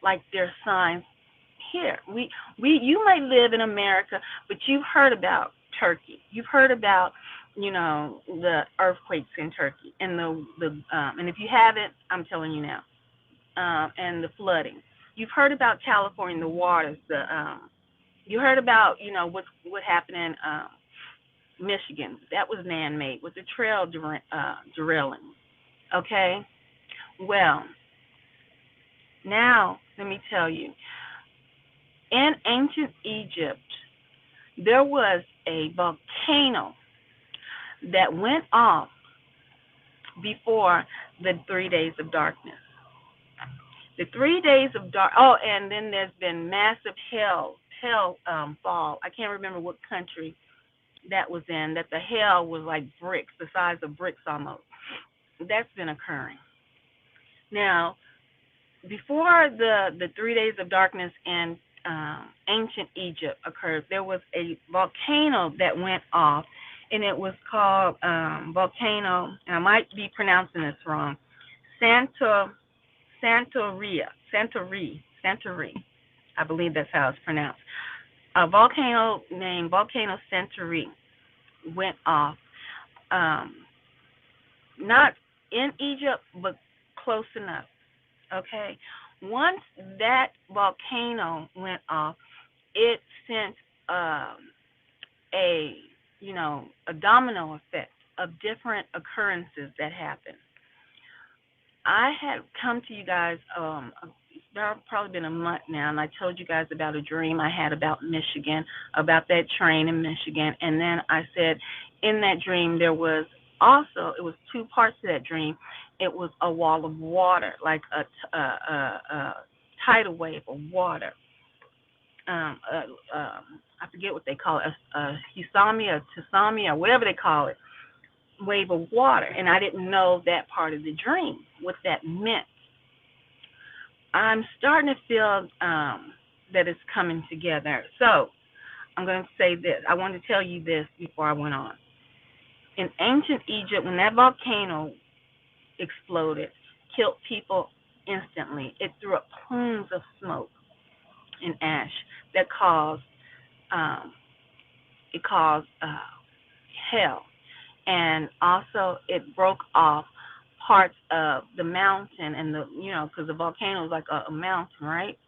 Like there are signs here. You may live in America, but you've heard about Turkey. You've heard about, the earthquakes in Turkey and and if you haven't, I'm telling you now. And the flooding. You've heard about California, the waters. You heard about what happened in Michigan. That was man-made with the trail drilling. Okay. Well, now let me tell you. In ancient Egypt, there was a volcano that went off before the 3 days of darkness. The 3 days of and then there's been massive hail fall. I can't remember what country that was in, that the hail was like bricks, the size of bricks almost. That's been occurring. Now, before the 3 days of darkness in ancient Egypt occurred, there was a volcano that went off, and it was called volcano, and I might be pronouncing this wrong, Santorini. I believe that's how it's pronounced. A volcano named Volcano Santorini went off, not in Egypt, but close enough. Okay. Once that volcano went off, it sent a domino effect of different occurrences that happened. I had come to you guys, it's probably been a month now, and I told you guys about a dream I had about Michigan, about that train in Michigan, and then I said in that dream there was also, it was two parts to that dream. It was a wall of water, like a tidal wave of water. Um, I forget what they call it, a hisami, a tsunami, or whatever they call it, wave of water. And I didn't know that part of the dream, what that meant. I'm starting to feel that it's coming together. So I'm going to say this. I wanted to tell you this before I went on. In ancient Egypt, when that volcano exploded, killed people instantly, it threw up plumes of smoke and ash that caused hell, and also it broke off parts of the mountain, and because the volcano is like a mountain, right?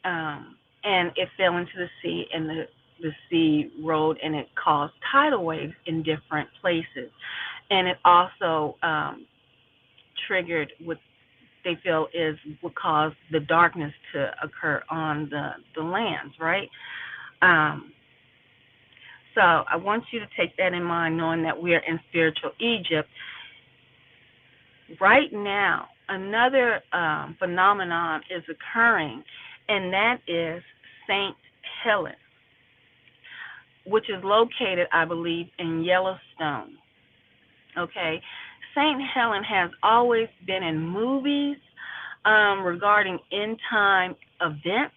And it fell into the sea, and the sea rose, and it caused tidal waves in different places, and it also triggered what they feel is what caused the darkness to occur on the lands, right? So I want you to take that in mind, knowing that we are in spiritual Egypt. Right now, another phenomenon is occurring, and that is St. Helen, which is located, I believe, in Yellowstone. Okay? St. Helen has always been in movies regarding end time events.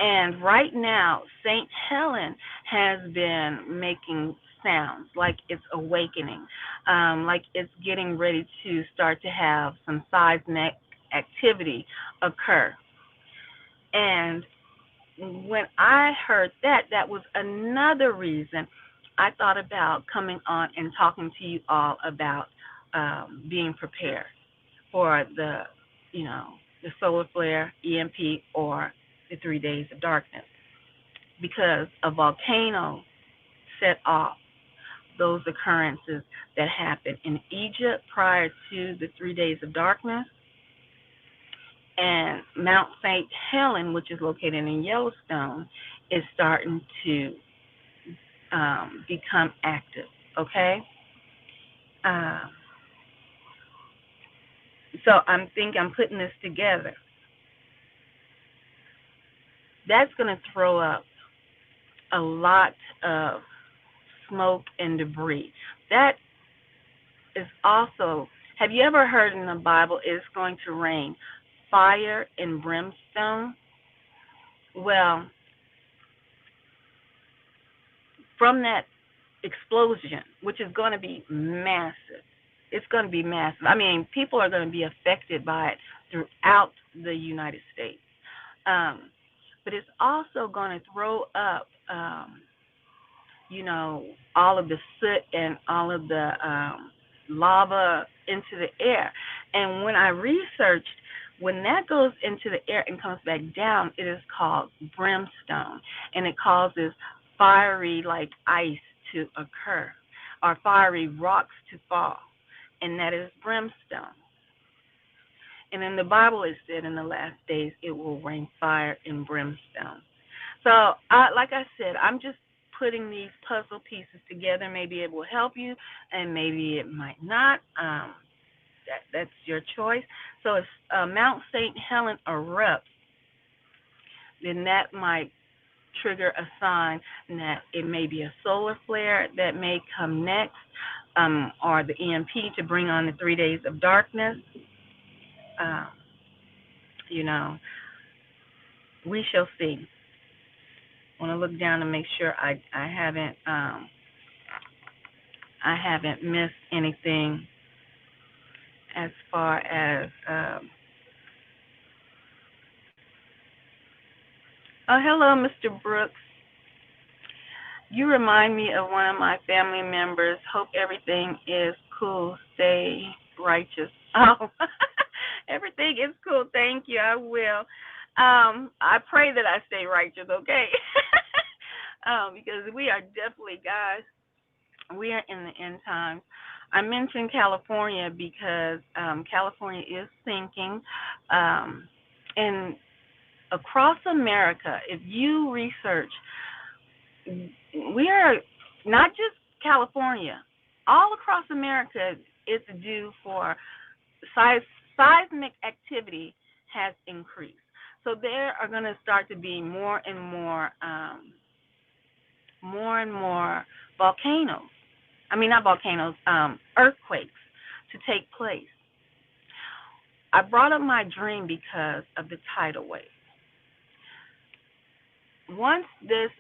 And right now, St. Helen has been making sounds like it's awakening, like it's getting ready to start to have some seismic activity occur. And when I heard that, that was another reason I thought about coming on and talking to you all about being prepared for the solar flare, EMP, or the 3 days of darkness, because a volcano set off those occurrences that happened in Egypt prior to the 3 days of darkness, and Mount St. Helen, which is located in Yellowstone, is starting to become active, okay? So I'm putting this together. That's going to throw up a lot of smoke and debris. That is also, have you ever heard in the Bible it's going to rain fire and brimstone? Well, from that explosion, which is going to be massive, it's going to be massive. I mean, people are going to be affected by it throughout the United States. But it's also going to throw up, all of the soot and all of the lava into the air. And when I researched, when that goes into the air and comes back down, it is called brimstone, and it causes fiery like ice to occur, or fiery rocks to fall, and that is brimstone. And in the Bible, it said in the last days it will rain fire and brimstone. So, like I said, I'm just putting these puzzle pieces together. Maybe it will help you, and maybe it might not. That's your choice. So if Mount St. Helen erupts, then that might trigger a sign that it may be a solar flare that may come next, or the EMP to bring on the 3 days of darkness. We shall see. I want to look down and make sure I haven't missed anything as far as oh, hello, Mr. Brooks. You remind me of one of my family members. Hope everything is cool. Stay righteous. Oh, everything is cool. Thank you. I will. I pray that I stay righteous, okay? Because we are definitely, guys, we are in the end times. I mentioned California because California is sinking. And across America, if you research, we are not just California, all across America, it's due for seismic activity has increased. So there are going to start to be more and more volcanoes. I mean, not volcanoes, earthquakes to take place. I brought up my dream because of the tidal wave. Once this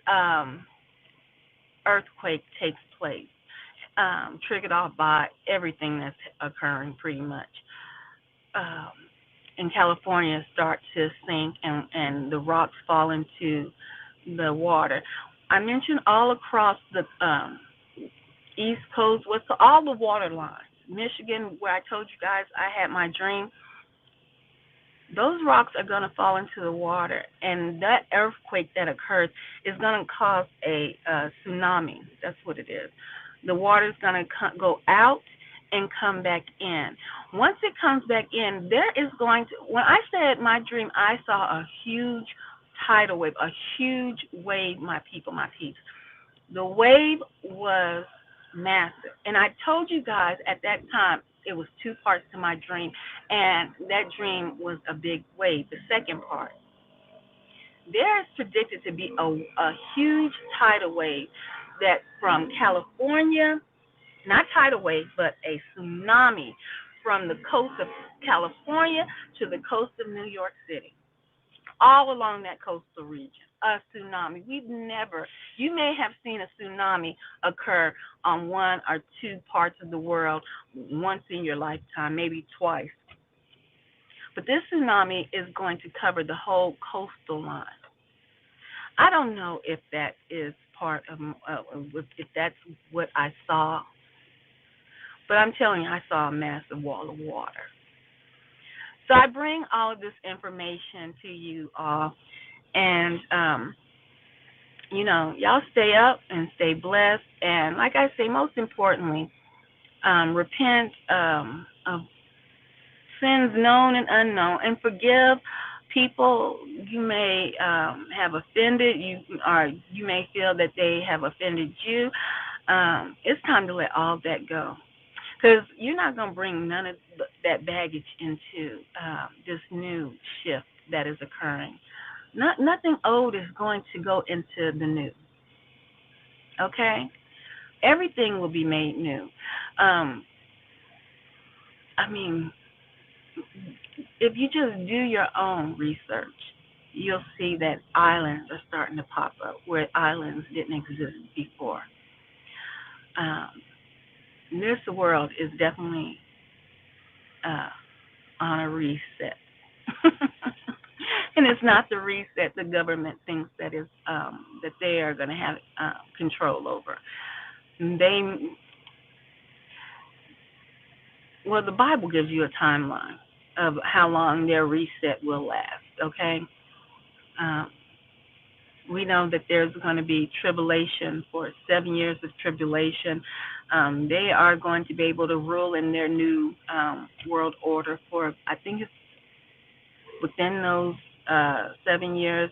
earthquake takes place, triggered off by everything that's occurring pretty much, in California start to sink and the rocks fall into the water. I mentioned all across the East Coast, West Coast, all the water lines. Michigan, where I told you guys I had my dream, those rocks are going to fall into the water, and that earthquake that occurs is going to cause a tsunami. That's what it is. The water is going to go out and come back in. Once it comes back in, there is going to, when I said my dream, I saw a huge tidal wave, a huge wave, my people, my peeps. The wave was massive. And I told you guys at that time, it was two parts to my dream, and that dream was a big wave. The second part, there is predicted to be a huge tidal wave that from California, not tidal wave, but a tsunami from the coast of California to the coast of New York City, all along that coastal region. A tsunami. You may have seen a tsunami occur on one or two parts of the world once in your lifetime, maybe twice. But this tsunami is going to cover the whole coastal line. I don't know if that is part of, if that's what I saw, but I'm telling you, I saw a massive wall of water. So I bring all of this information to you all, and y'all stay up and stay blessed. And like I say, most importantly, repent of sins known and unknown, and forgive people you may have offended. You may feel that they have offended you. It's time to let all that go, because you're not going to bring none of that baggage into this new shift that is occurring. Nothing old is going to go into the new. Okay? Everything will be made new. If you just do your own research, you'll see that islands are starting to pop up where islands didn't exist before. This world is definitely on a reset. And it's not the reset the government thinks that is that they are going to have control over. The Bible gives you a timeline of how long their reset will last. Okay, we know that there's going to be tribulation for 7 years of tribulation. They are going to be able to rule in their new world order for, I think it's within those 7 years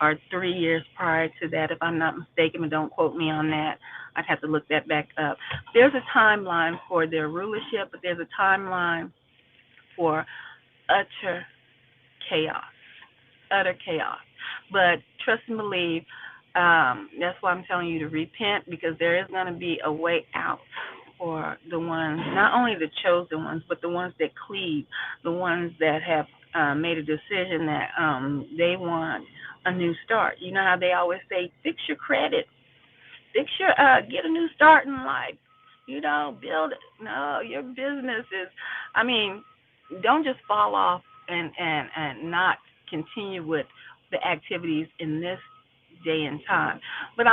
or 3 years prior to that, if I'm not mistaken, but don't quote me on that. I'd have to look that back up. There's a timeline for their rulership, but there's a timeline for utter chaos. But trust and believe, that's why I'm telling you to repent, because there is going to be a way out for the ones, not only the chosen ones, but the ones that cleave, the ones that have made a decision that they want a new start. You know how they always say, fix your credit, get a new start in life, build it. No, your business is, don't just fall off and not continue with the activities in this day and time. But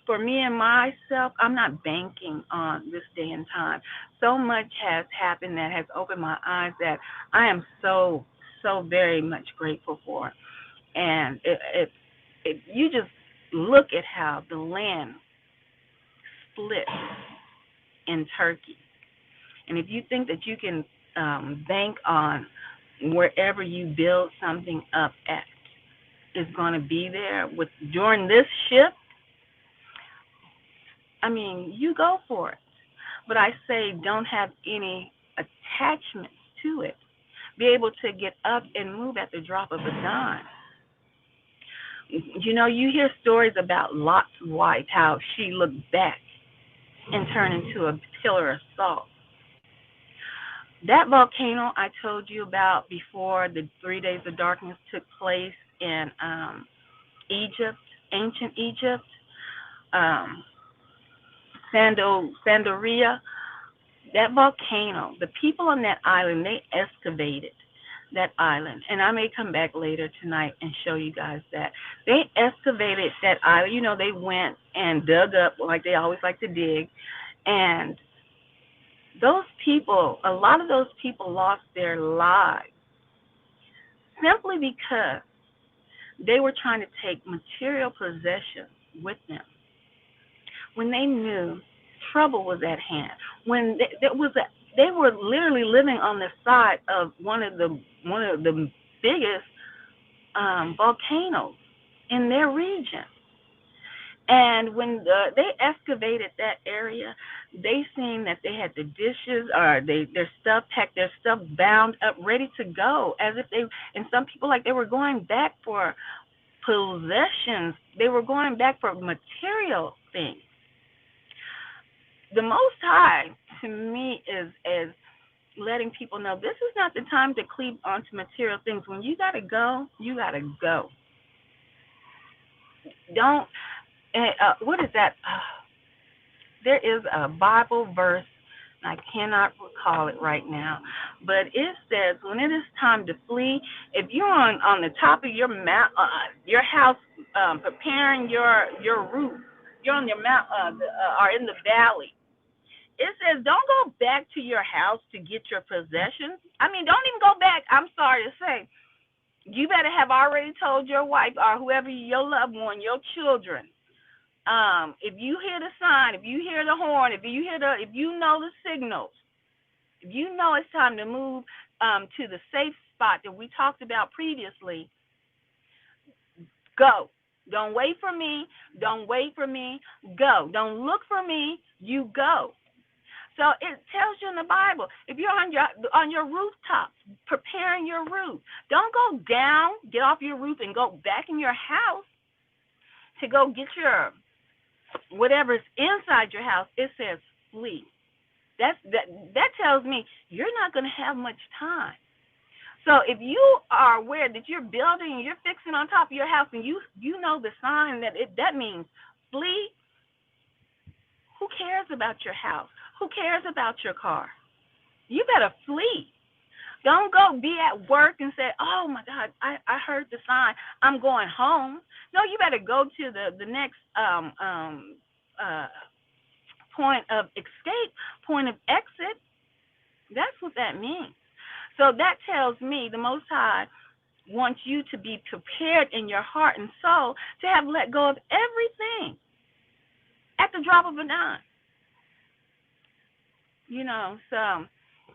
for me and myself, I'm not banking on this day and time. So much has happened that has opened my eyes that I am so very much grateful for. And if you just look at how the land split in Turkey, and if you think that you can bank on wherever you build something up at is going to be there during this shift, you go for it. but I say don't have any attachments to it. Be able to get up and move at the drop of a dime. You know, you hear stories about Lot's wife, how she looked back and turned into a pillar of salt. That volcano I told you about before the 3 days of darkness took place in Egypt, ancient Egypt, um, Sandoria, that volcano, the people on that island, they excavated that island. And I may come back later tonight and show you guys that. They excavated that island. You know, they went and dug up like they always like to dig. And those people, a lot of those people lost their lives simply because they were trying to take material possessions with them when they knew trouble was at hand. When they were literally living on the side of one of the biggest volcanoes in their region. And when they excavated that area, they seen that they had the dishes or their stuff packed, their stuff bound up, ready to go, as if they. And some people like they were going back for possessions. They were going back for material things. The Most High, to me, is letting people know this is not the time to cleave onto material things. When you gotta go, you gotta go. Don't. What is that? There is a Bible verse, and I cannot recall it right now, but it says when it is time to flee, if you're on the top of your house, preparing your roof, you're on your mount, or in the valley. It says don't go back to your house to get your possessions. I mean, don't even go back. I'm sorry to say. You better have already told your wife or whoever, your loved one, your children. If you hear the sign, if you hear the horn, if you know the signals, if you know it's time to move to the safe spot that we talked about previously, go. Don't wait for me. Don't wait for me. Go. Don't look for me. You go. So it tells you in the Bible, if you're on your rooftop, preparing your roof, don't go down, get off your roof and go back in your house to go get your whatever's inside your house. It says flee. That tells me you're not going to have much time. So if you are aware that you're building and you're fixing on top of your house and you know the sign that means flee, who cares about your house? Who cares about your car? You better flee. Don't go be at work and say, oh, my God, I heard the sign. I'm going home. No, you better go to the next point of escape, point of exit. That's what that means. So that tells me the Most High wants you to be prepared in your heart and soul to have let go of everything at the drop of a dime. You know, so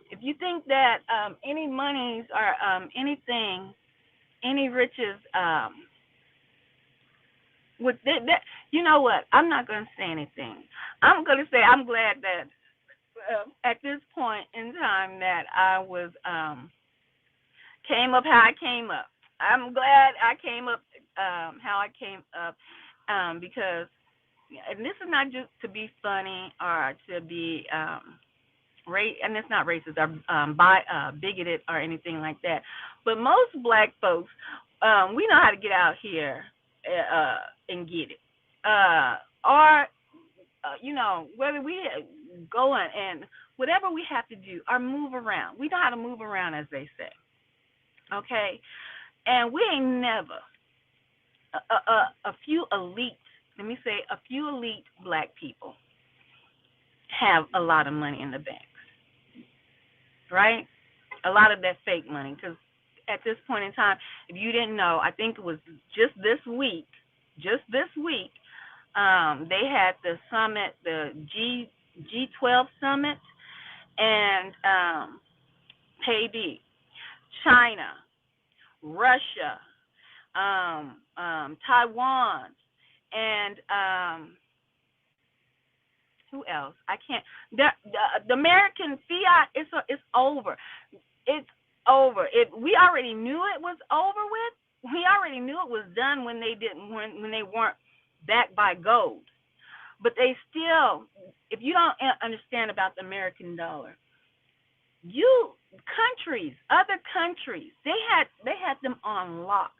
if you think that any monies or anything, any riches, with that, you know what? I'm not going to say anything. I'm going to say I'm glad that at this point in time that I was came up how I came up. I'm glad I came up how I came up because, and this is not just to be funny or to be and it's not racist or bigoted or anything like that. But most black folks, we know how to get out here and get it. Or, you know, whether we go and whatever we have to do or move around. We know how to move around, as they say. Okay? And we ain't never, a few elite, let me say, a few elite black people have a lot of money in the bank. Right? A lot of that fake money. Because at this point in time, if you didn't know, I think it was just this week, they had the summit, the G12 summit, and maybe China, Russia, Taiwan, and Who else? I can't. The American fiat it's over. It's over. We already knew it was over with. We already knew it was done when they weren't backed by gold. But they still, if you don't understand about the American dollar, other countries, they had them on lock.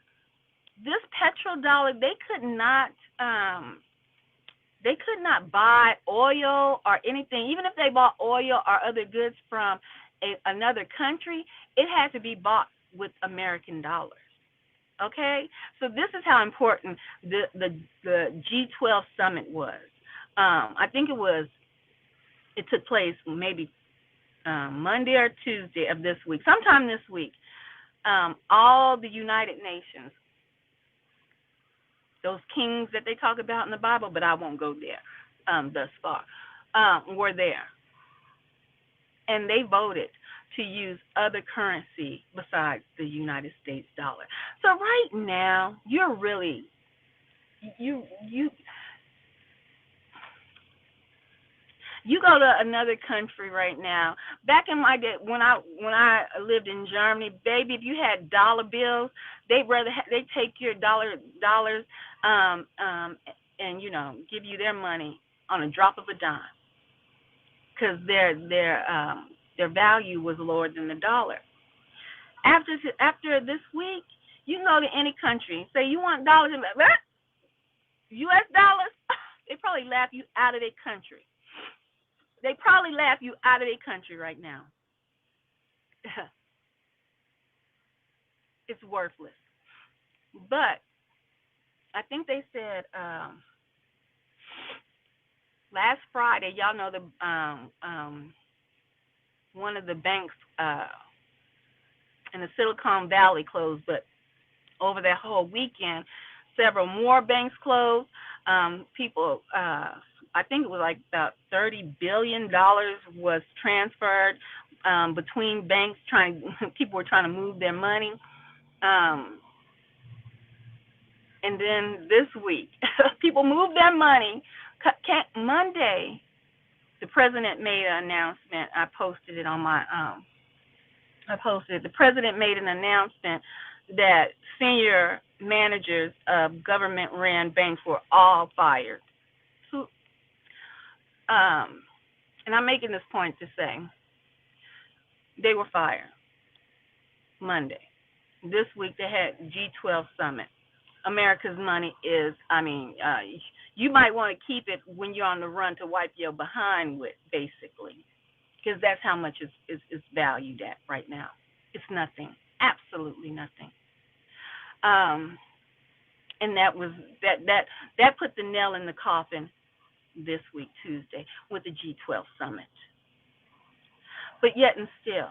This petrodollar, they could not buy oil or anything. Even if they bought oil or other goods from another country, it had to be bought with American dollars. Okay, so this is how important the G12 summit was. I think it took place maybe Monday or Tuesday of this week, sometime this week. All the United Nations, those kings that they talk about in the Bible, but I won't go there thus far, were there. And they voted to use other currency besides the United States dollar. So right now, you're really, you go to another country right now. Back in my day, when I lived in Germany, baby, if you had dollar bills, they take your dollars and give you their money on a drop of a dime, because their value was lower than the dollar. After this week, you can go to any country, say you want dollars, and U.S. dollars, they probably laugh you out of their country. They probably laugh you out of their country right now. It's worthless. But I think they said last Friday, y'all know one of the banks in the Silicon Valley closed, but over that whole weekend, several more banks closed. People, I think it was like about $30 billion was transferred between banks. People were trying to move their money. And then this week, people moved their money. Monday, the president made an announcement. I posted it on my. The president made an announcement that senior managers of government-ran banks were all fired. And I'm making this point to say they were fired Monday. This week they had G12 summit. America's money is, you might want to keep it when you're on the run to wipe your behind with, basically, because that's how much is valued at right now. It's nothing, absolutely nothing. And that put the nail in the coffin this week, Tuesday, with the G12 summit. But yet and still,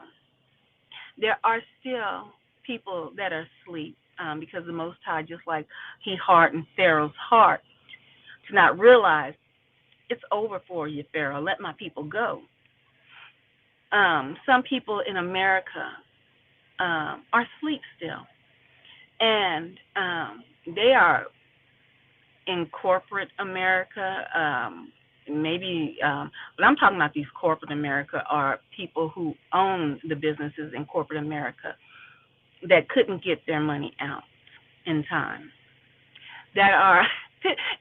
there are still people that are asleep because the Most High, just like he hardened Pharaoh's heart, to not realize it's over for you, Pharaoh. Let my people go. Some people in America are asleep still, and they are in corporate America, but I'm talking about these corporate America are people who own the businesses in corporate America that couldn't get their money out in time. That are,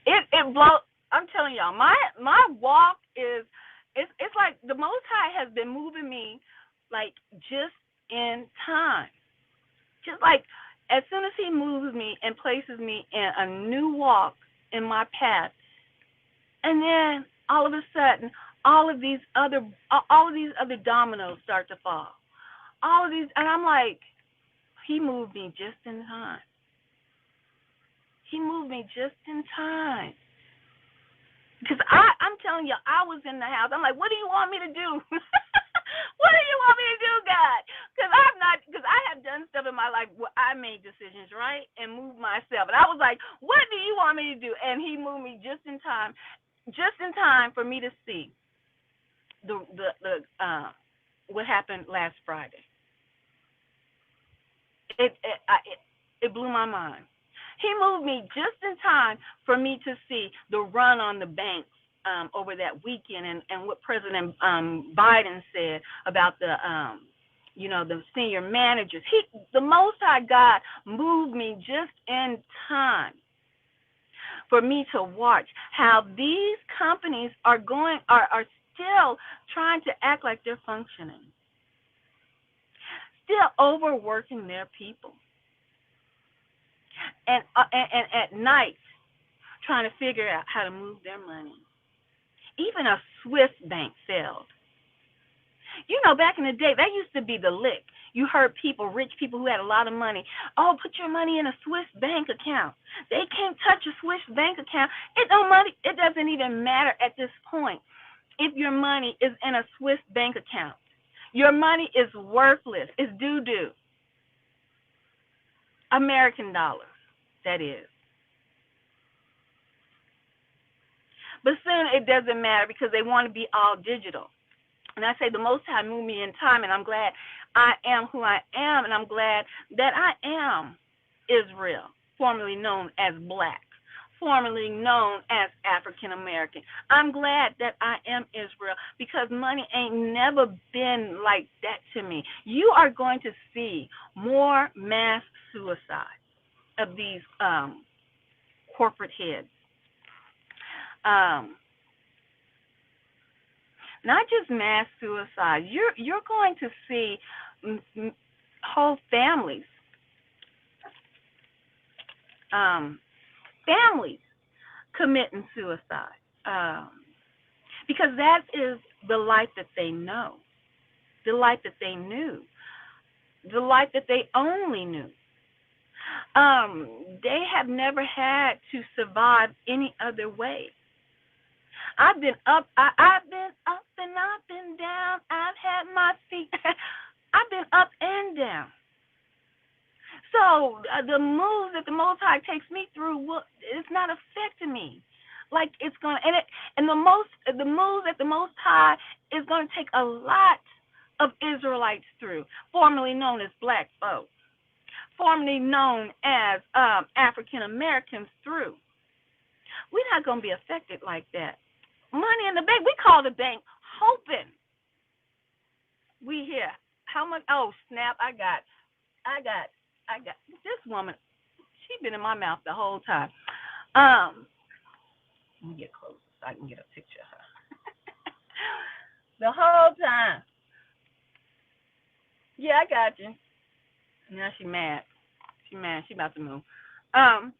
it blows. I'm telling y'all, my walk is, it's like the Most High has been moving me like just in time. Just like as soon as he moves me and places me in a new walk in my path, and then all of a sudden, all of these other dominoes start to fall. All of these, and I'm like, he moved me just in time. He moved me just in time. Because I'm telling you, I was in the house. I'm like, what do you want me to do? What do you want me to do, God? Because I have done stuff in my life where I made decisions, right, and moved myself. And I was like, what do you want me to do? And he moved me just in time for me to see the what happened last Friday. It blew my mind. He moved me just in time for me to see the run on the banks over that weekend, and what President Biden said about the senior managers. The Most High God moved me just in time for me to watch how these companies are still trying to act like they're functioning, still overworking their people, and at night trying to figure out how to move their money. Even a Swiss bank failed. Back in the day, that used to be the lick. You heard rich people who had a lot of money, oh, put your money in a Swiss bank account. They can't touch a Swiss bank account. It doesn't even matter at this point if your money is in a Swiss bank account. Your money is worthless. It's doo-doo. American dollars, that is. But soon it doesn't matter because they want to be all digital. And I say the Most High moved me in time, and I'm glad I am who I am, and I'm glad that I am Israel, formerly known as Black, formerly known as African American. I'm glad that I am Israel because money ain't never been like that to me. You are going to see more mass suicide of these corporate heads. Not just mass suicide. You're going to see whole families committing suicide because that is the life that they know, the life that they knew, the life that they only knew. They have never had to survive any other way. I've been up and I've been down. I've had my feet. I've been up and down. So the moves that the Most High takes me through, it's not affecting me. Like it's gonna, and the moves that the Most High is gonna take a lot of Israelites through, formerly known as Black folks, formerly known as African Americans through. We're not gonna be affected like that. Money in the bank. We call the bank hoping. We hear how much? Oh snap! I got this woman. She's been in my mouth the whole time. Let me get closer so I can get a picture of her. The whole time. Yeah, I got you. Now she mad. She mad. She about to move. I'm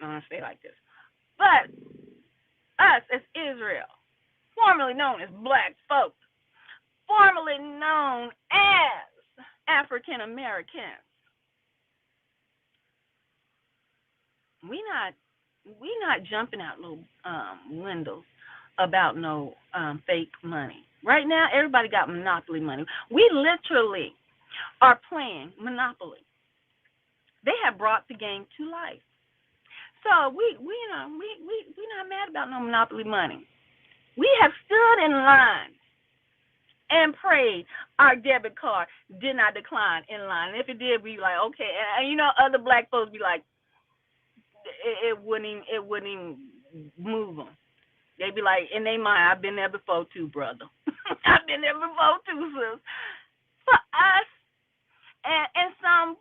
gonna stay like this. But us as Israel, formerly known as Black folks, formerly known as African Americans, we not jumping out no windows about no fake money. Right now, everybody got monopoly money. We literally are playing Monopoly. They have brought the game to life. So we not mad about no monopoly money. We have stood in line and prayed our debit card did not decline in line. And if it did, we like okay. And other Black folks be like, it wouldn't even move them. They be like, in their mind, I've been there before too, brother. I've been there before too, sis. For us and some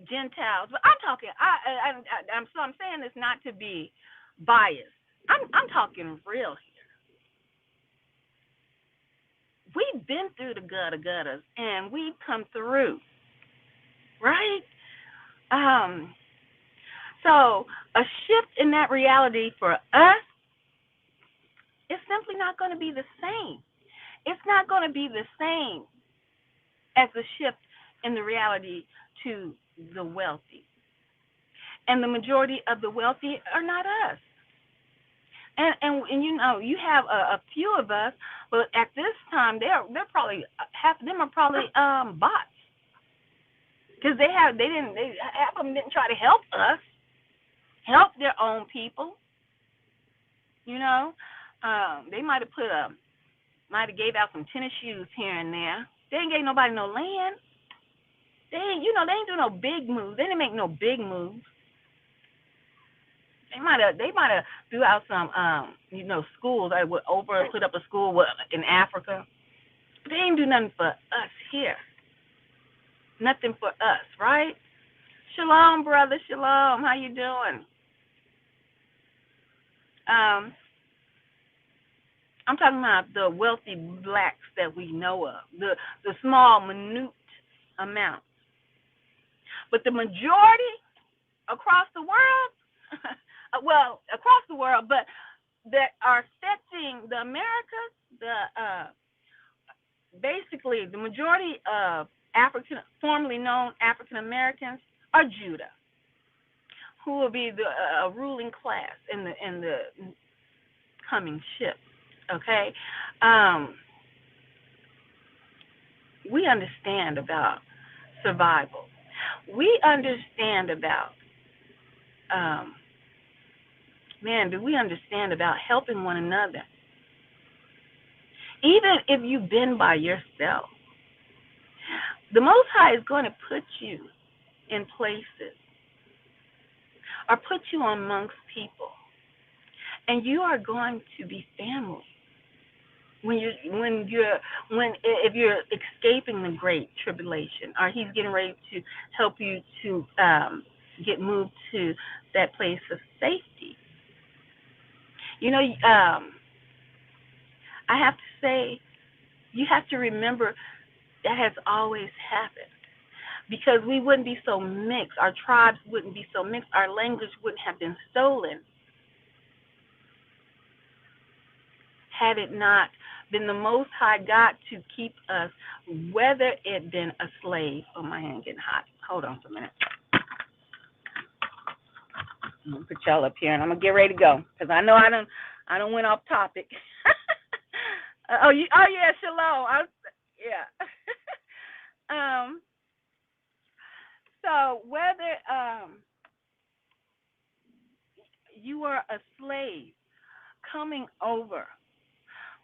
Gentiles. But I'm talking. I'm saying this not to be biased. I'm talking real here. We've been through the gutters, and we've come through, right? So a shift in that reality for us is simply not going to be the same. It's not going to be the same as the shift in the reality to the wealthy. And the majority of the wealthy are not us. And you have a few of us, but at this time they're probably half of them are probably bots. Because half of them didn't try to help us, help their own people. They might have gave out some tennis shoes here and there. They ain't gave nobody no land. They ain't do no big moves. They didn't make no big moves. They They might have threw out some schools. I would put up a school in Africa. But they didn't do nothing for us here. Nothing for us, right? Shalom, brother. Shalom. How you doing? Um, I'm talking about the wealthy blacks that we know of, the small, minute amount. But the majority across the world, well, across the world, but that are affecting the Americas, basically the majority of formerly known African Americans are Judah, who will be the ruling class in the coming shift. Okay, we understand about survival. We understand about do we understand about helping one another? Even if you've been by yourself, the Most High is going to put you in places or put you amongst people, and you are going to be family. If you're escaping the great tribulation, or He's getting ready to help you to get moved to that place of safety. I have to say, you have to remember that has always happened, because we wouldn't be so mixed. Our tribes wouldn't be so mixed. Our language wouldn't have been stolen had it not been the Most High God to keep us, whether it been a slave. Oh, my hand getting hot. Hold on for a minute. I'm gonna put y'all up here, and I'm gonna get ready to go, because I know I don't went off topic. Yeah, shalom. Yeah. So whether you are a slave coming over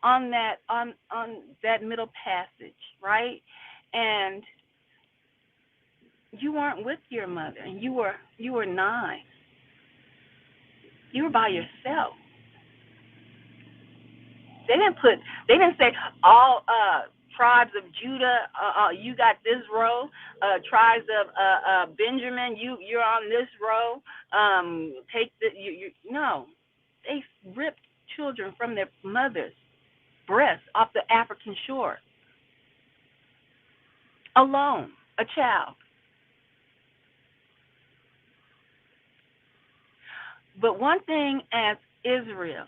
on that middle passage, right? And you weren't with your mother, and you were 9. You were by yourself. They didn't say all tribes of Judah, you got this row. Tribes of Benjamin, you're on this row. No. They ripped children from their mothers' breasts off the African shore. Alone, a child. But one thing as Israel,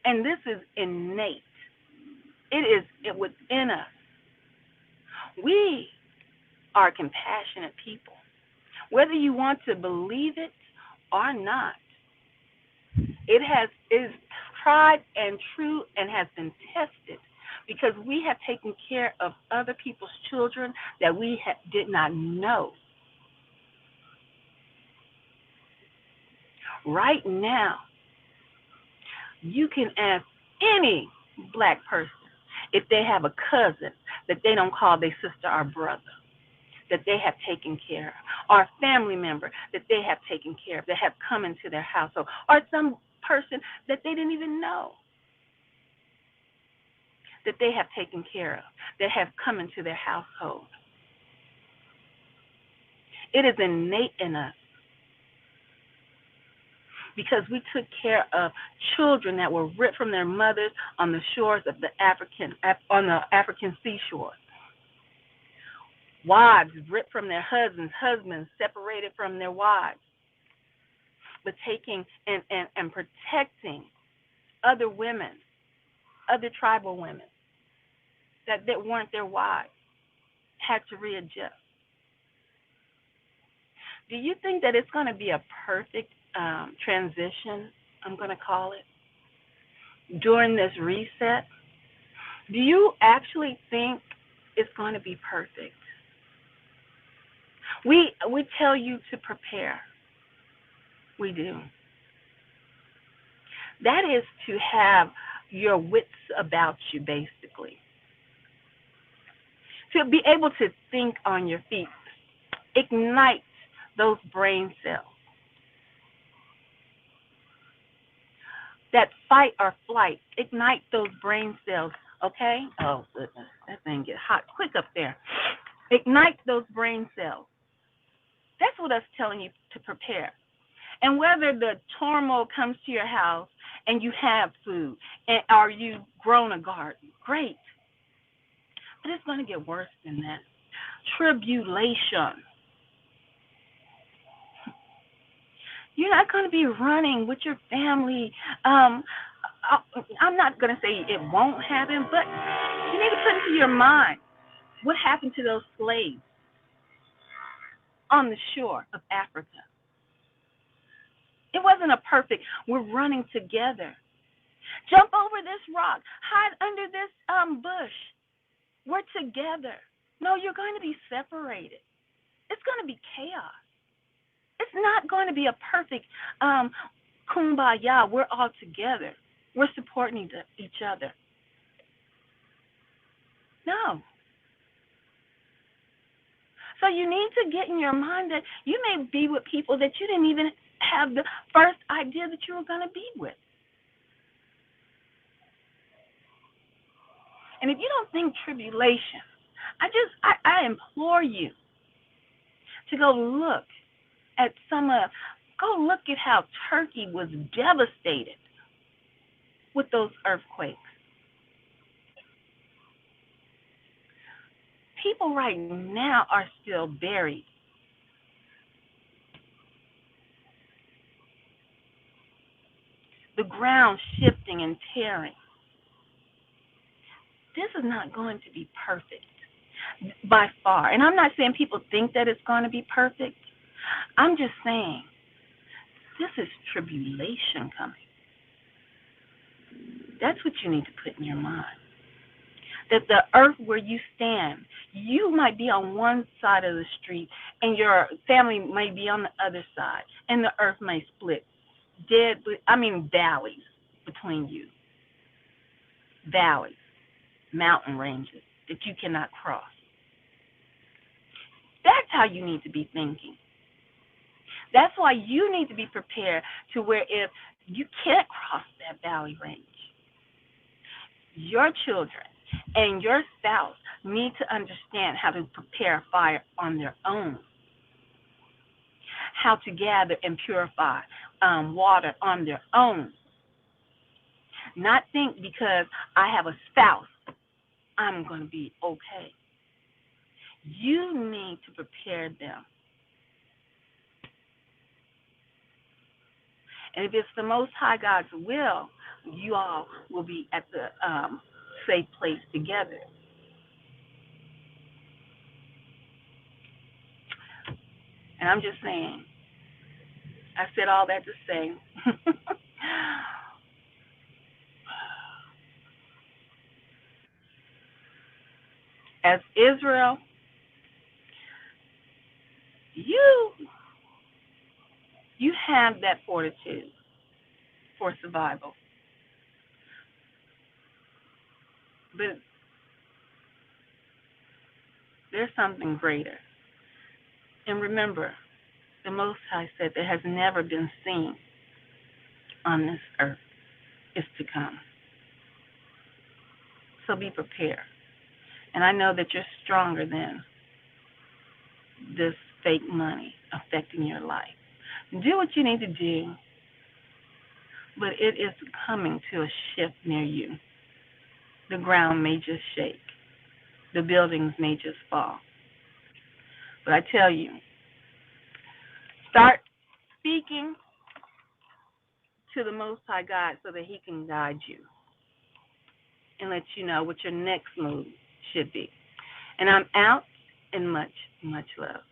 and this is innate, it is within us. We are compassionate people. Whether you want to believe it or not, it is tried and true and has been tested, because we have taken care of other people's children that we did not know. Right now, you can ask any black person if they have a cousin that they don't call their sister or brother, that they have taken care of, or a family member that they have taken care of, that have come into their household, or some person that they didn't even know that they have taken care of, that have come into their household. It is innate in us, because we took care of children that were ripped from their mothers on the shores of the African seashore. Wives ripped from their husbands separated from their wives, but taking and protecting other women, other tribal women that weren't their wives, had to readjust. Do you think that it's going to be a perfect transition, I'm going to call it, during this reset? Do you actually think it's going to be perfect? We tell you to prepare. We do. That is to have your wits about you, basically. To be able to think on your feet, ignite those brain cells. that fight or flight. Ignite those brain cells, okay? Oh, goodness. That thing get hot quick up there. Ignite those brain cells. That's what that's telling you to prepare. And whether the turmoil comes to your house and you have food, or you grown a garden, great. But it's going to get worse than that. Tribulation. You're not going to be running with your family. I'm not going to say it won't happen, but you need to put into your mind what happened to those slaves on the shore of Africa. It wasn't a perfect, we're running together. Jump over this rock. Hide under this bush. We're together. No, you're going to be separated. It's going to be chaos. It's not going to be a perfect kumbaya. We're all together. We're supporting each other. No. So you need to get in your mind that you may be with people that you didn't even have the first idea that you were going to be with. And if you don't think tribulation, I implore you to go look at go look at how Turkey was devastated with those earthquakes. People right now are still buried. The ground shifting and tearing. This is not going to be perfect by far. And I'm not saying people think that it's going to be perfect. I'm just saying this is tribulation coming. That's what you need to put in your mind. That the earth where you stand, you might be on one side of the street and your family may be on the other side, and the earth may split. Valleys between you. Valleys, mountain ranges that you cannot cross. That's how you need to be thinking. That's why you need to be prepared to where if you can't cross that valley range, your children and your spouse need to understand how to prepare fire on their own, how to gather and purify water on their own. Not think because I have a spouse, I'm going to be okay. You need to prepare them. And if it's the Most High God's will, you all will be at the safe place together. And I'm just saying, I said all that to say, as Israel, you have that fortitude for survival. But there's something greater. And remember, the Most High said that has never been seen on this earth is to come. So be prepared. And I know that you're stronger than this fake money affecting your life. Do what you need to do, but it is coming to a shift near you. The ground may just shake. The buildings may just fall. But I tell you, start speaking to the Most High God so that He can guide you and let you know what your next move should be. And I'm out, and much, much love.